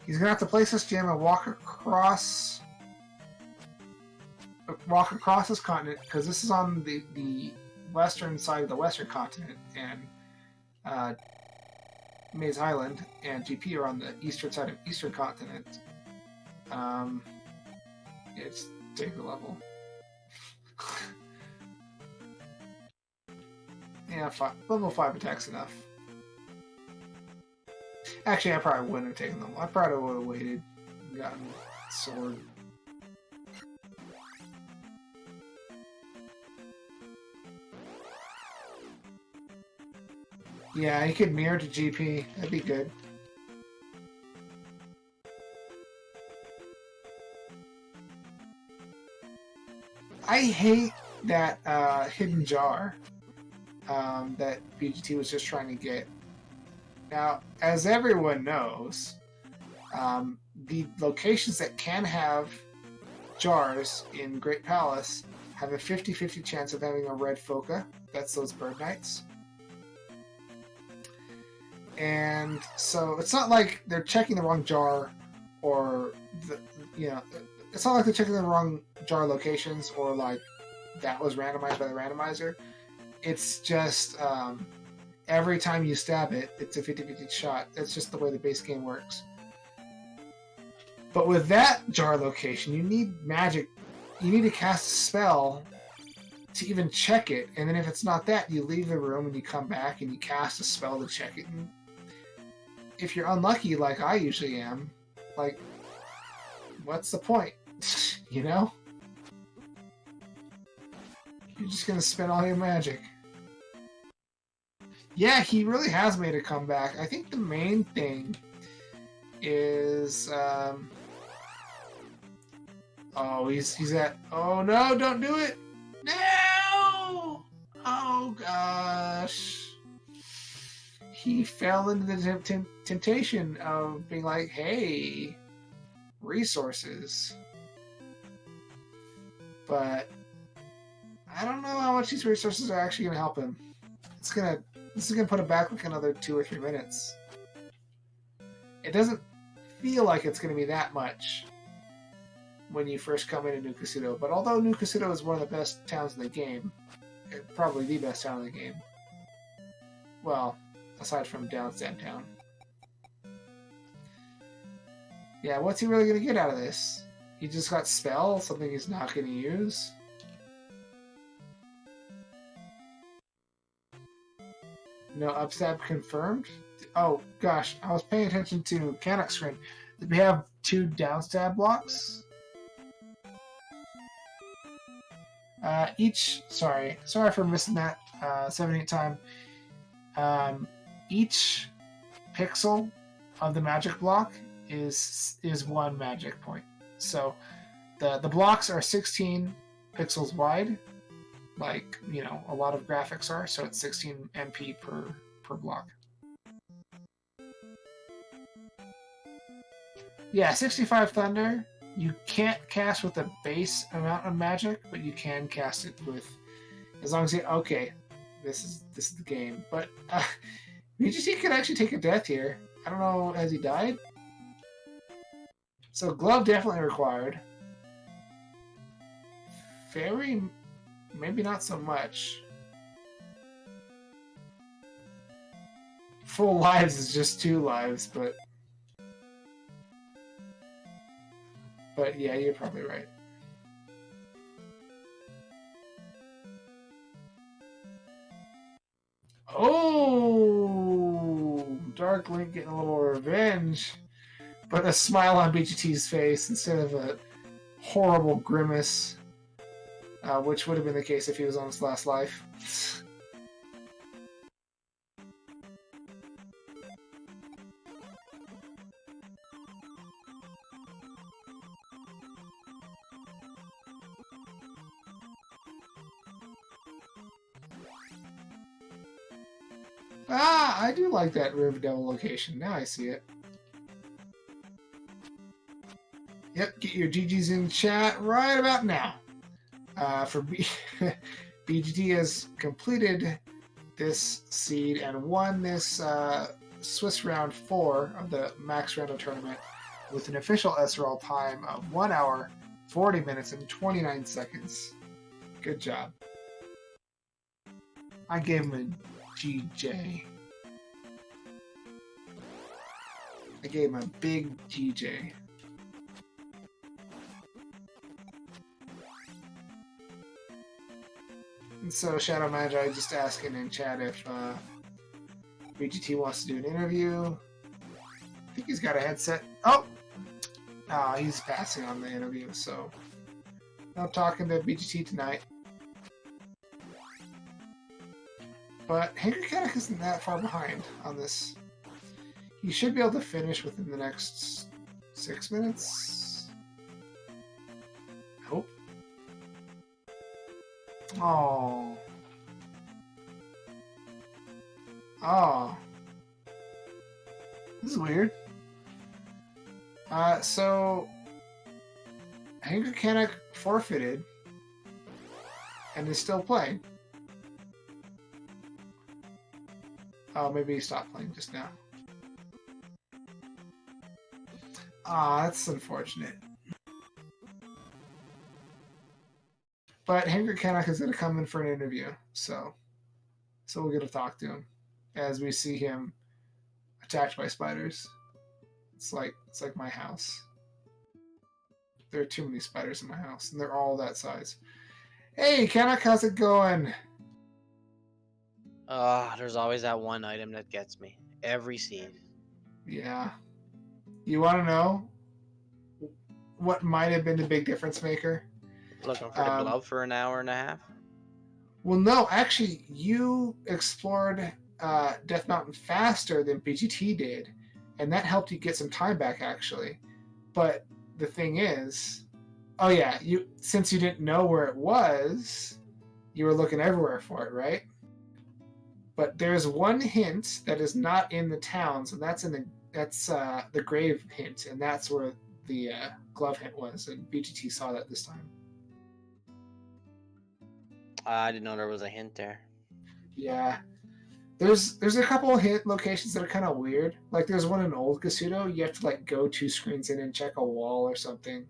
He's gonna have to place this gem and walk across this continent, because this is on the western side of the western continent, and Maze Island and GP are on the eastern side of eastern continent. It's take the level. Yeah, level 5 attack's enough. Actually, I probably wouldn't have taken them. I probably would have waited and gotten sword. Yeah, he could mirror to GP. That'd be good. I hate that hidden jar that BGT was just trying to get. Now, as everyone knows, the locations that can have jars in Great Palace have a 50-50 chance of having a red foca. That's those bird knights. And so it's not like they're checking the wrong jar, or it's not like they're checking the wrong jar locations, or like that was randomized by the randomizer. It's just every time you stab it, it's a 50-50 shot. That's just the way the base game works. But with that jar location, you need magic. You need to cast a spell to even check it. And then if it's not that, you leave the room and you come back and you cast a spell to check it. And if you're unlucky, like I usually am, like, what's the point? You know? You're just going to spend all your magic. Yeah, he really has made a comeback. I think the main thing is... oh, he's at... Oh, no, don't do it! No! Oh, gosh. He fell into the temptation of being like, hey, resources. But I don't know how much these resources are actually going to help him. This is going to put him back like another 2 or 3 minutes. It doesn't feel like it's going to be that much when you first come into New Kasuto. But although New Kasuto is one of the best towns in the game, probably the best town in the game, well, aside from Downstab Town. Yeah, what's he really going to get out of this? He just got spell, something he's not going to use. No upstab confirmed. Oh gosh, I was paying attention to Canuck screen. Did we have 2 downstab blocks? Sorry for missing that 7-8 time. Each pixel of the magic block is 1 magic point. So the blocks are 16 pixels wide, like, you know, a lot of graphics are, so it's 16 MP per block. Yeah, 65 Thunder. You can't cast with a base amount of magic, but you can cast it with As long as you okay, this is the game. But VGT could actually take a death here. I don't know, has he died? So glove definitely required. Fairy, maybe not so much. Full lives is just 2 lives, but yeah, you're probably right. Oh, Dark Link getting a little revenge, but a smile on BGT's face instead of a horrible grimace, which would have been the case if he was on his last life. I do like that River Devil location. Now I see it. Yep, get your GGs in chat right about now. BGT has completed this seed and won this Swiss round 4 of the Max Rando Tournament with an official SRL time of 1 hour, 40 minutes, and 29 seconds. Good job. I gave him a GJ. I gave him a big GJ. And so Shadow Magi just asking in chat if BGT wants to do an interview. I think he's got a headset. Oh! He's passing on the interview, so no talking to BGT tonight. But HangryCanuck isn't that far behind on this. He should be able to finish within the next 6 minutes. Hope. Oh. Oh. This is weird. So HangryCanuck forfeited and is still playing. Oh, maybe he stopped playing just now. That's unfortunate. But HangryCanuck is going to come in for an interview, so we'll get to talk to him as we see him attacked by spiders. It's like my house. There are too many spiders in my house, and they're all that size. Hey, Canuck, how's it going? There's always that one item that gets me. Every seed. Yeah. You want to know what might have been the big difference maker? Looking for the glove for an hour and a half? Well, no. Actually, you explored Death Mountain faster than BGT did, and that helped you get some time back, actually. But the thing is... Oh, yeah. Since you didn't know where it was, you were looking everywhere for it, right? But there's one hint that is not in the towns, and that's the grave hint, and that's where the glove hint was, and BGT saw that this time. I didn't know there was a hint there. Yeah. There's a couple of hint locations that are kind of weird. Like there's one in Old Gasuto, you have to like go 2 screens in and check a wall or something.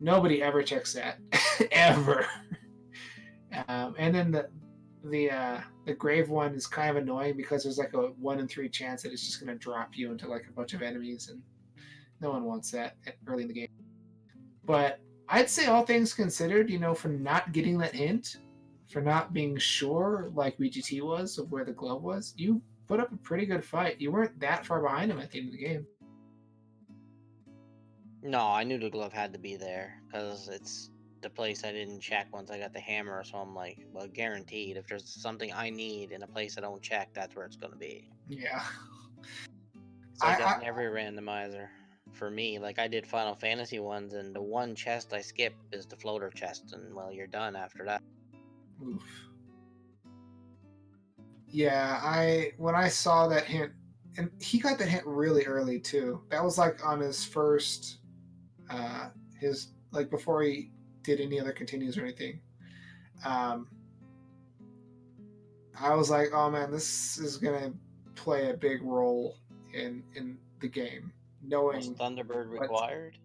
Nobody ever checks that. Ever. And then the grave one is kind of annoying because there's like a 1 in 3 chance that it's just going to drop you into like a bunch of enemies, and no one wants that early in the game. But I'd say all things considered, for not getting that hint, for not being sure like BGT was of where the glove was, you put up a pretty good fight. You weren't that far behind him at the end of the game. No, I knew the glove had to be there because it's the place I didn't check once I got the hammer, so I'm like, well, guaranteed if there's something I need in a place I don't check, that's where it's going to be. Yeah. So I got every randomizer for me. Like I did Final Fantasy ones, and the one chest I skip is the floater chest, and well, you're done after that. Oof. Yeah, when I saw that hint, and he got that hint really early too. That was like on his first, before he did any other continues or anything. um, I was like, oh man, this is gonna play a big role in the game. Was Knowing Thunderbird what required?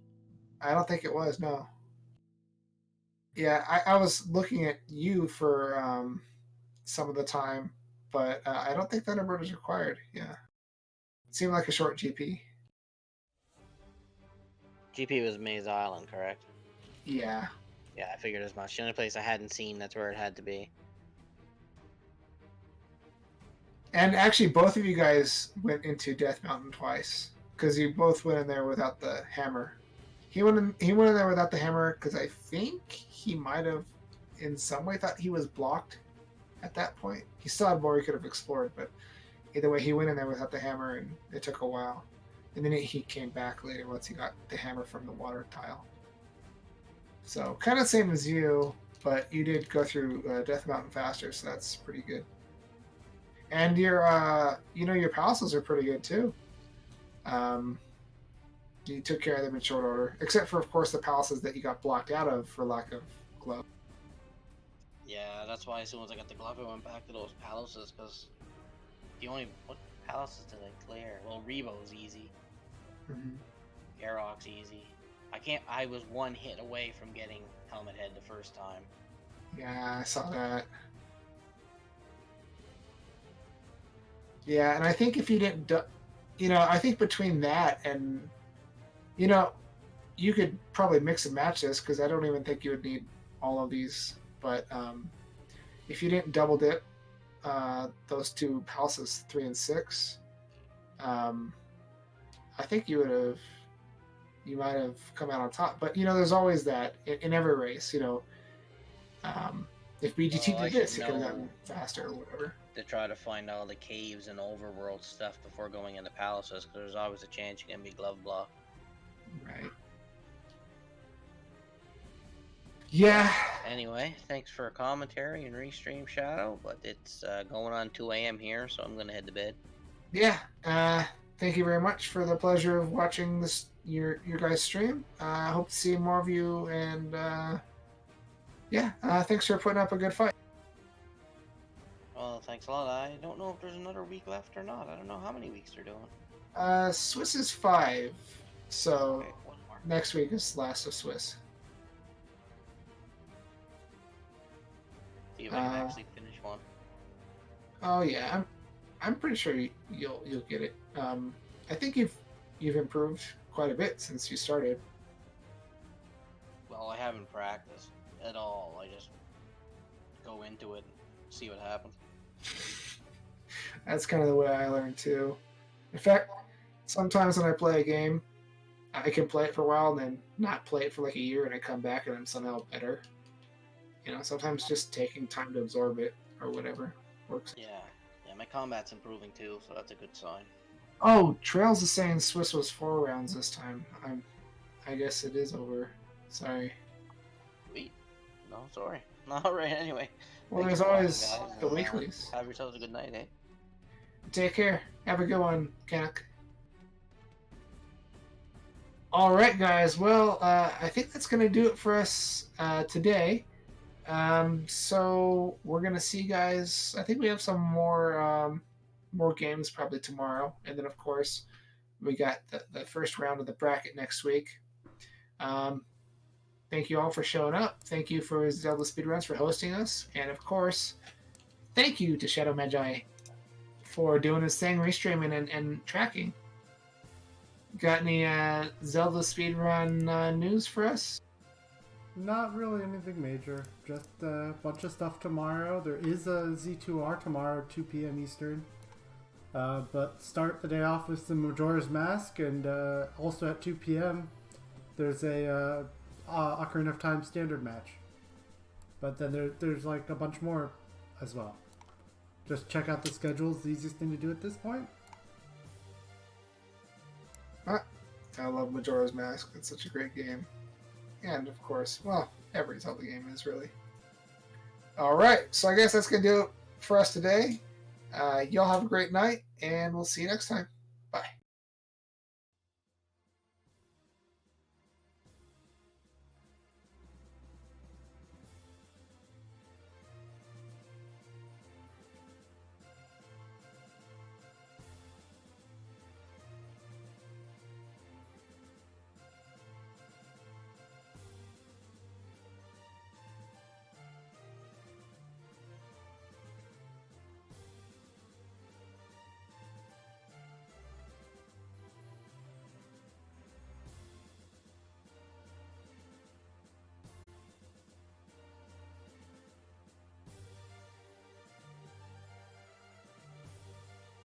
I don't think it was. No. Yeah, I was looking at you for some of the time, but I don't think Thunderbird is required. Yeah, it seemed like a short GP. GP was Maze Island, correct? Yeah, Yeah, I figured as much. The only place I hadn't seen, that's where it had to be. and actually, both of you guys went into Death Mountain twice because you both went in there without the hammer. He went in there without the hammer because I think he might have, in some way, thought he was blocked at that point. He still had more he could have explored, but either way, he went in there without the hammer, and it took a while. And then he came back later once he got the hammer from the water tile. So kind of same as you, but you did go through Death Mountain faster, so that's pretty good. And your your palaces are pretty good too. You took care of them in short order, except for, of course, the palaces that you got blocked out of for lack of glove. Yeah, that's why as soon as I got the glove, I went back to those palaces, because what palaces did I clear? Well, Rebo's easy. Mm-hmm. Garrock's easy. I was one hit away from getting Helmet Head the first time. Yeah, I saw that. Yeah, and I think if you didn't, I think between that and, you could probably mix and match this because I don't even think you would need all of these. But if you didn't double dip those two palaces 3 and 6, I think you might have come out on top. But there's always that in every race. If BGT did this, it could have gotten faster or whatever. To try to find all the caves and overworld stuff before going into palaces, because there's always a chance you can be glove blocked. Right. Yeah. Anyway, thanks for a commentary and restream, Shadow, but it's going on 2 a.m. here, so I'm going to head to bed. Yeah. Thank you very much for the pleasure of watching your guys' stream. I hope to see more of you, and thanks for putting up a good fight. Well, thanks a lot. I don't know if there's another week left or not. I don't know how many weeks they're doing. Swiss is 5, so Okay, one more. next week is last of Swiss. See if I can actually finish one. Oh yeah, I'm pretty sure you'll get it. I think you've improved quite a bit since you started. Well, I haven't practiced at all. I just go into it and see what happens. That's kind of the way I learn too. In fact, sometimes when I play a game, I can play it for a while and then not play it for like a year, and I come back and I'm somehow better. Sometimes just taking time to absorb it or whatever works. Yeah, my combat's improving too, so that's a good sign. Oh, Trails is saying Swiss was 4 rounds this time. I guess it is over. Sorry. Sweet. No, sorry. Alright, anyway. Well, Thanks there's for always watching, guys, the and, weeklies. have yourselves a good night, eh? Take care. Have a good one, Canuck. All right, guys. Well, I think that's going to do it for us today. So we're going to see you guys. I think we have some more games probably tomorrow. And then, of course, we got the first round of the bracket next week. Thank you all for showing up. Thank you for ZeldaSpeedRuns for hosting us. And, of course, thank you to Shadow Magi for doing his thing, restreaming and tracking. Got any Zelda speedrun news for us? Not really anything major. Just a bunch of stuff tomorrow. There is a Z2R tomorrow, 2 p.m. Eastern. But start the day off with the Majora's Mask, and also at 2 p.m. there's a Ocarina of Time standard match. But then there's like a bunch more as well. Just check out the schedules, the easiest thing to do at this point. I love Majora's Mask. It's such a great game. And, of course, well, every Zelda game is, really. Alright, so I guess that's going to do it for us today. Y'all have a great night, and we'll see you next time.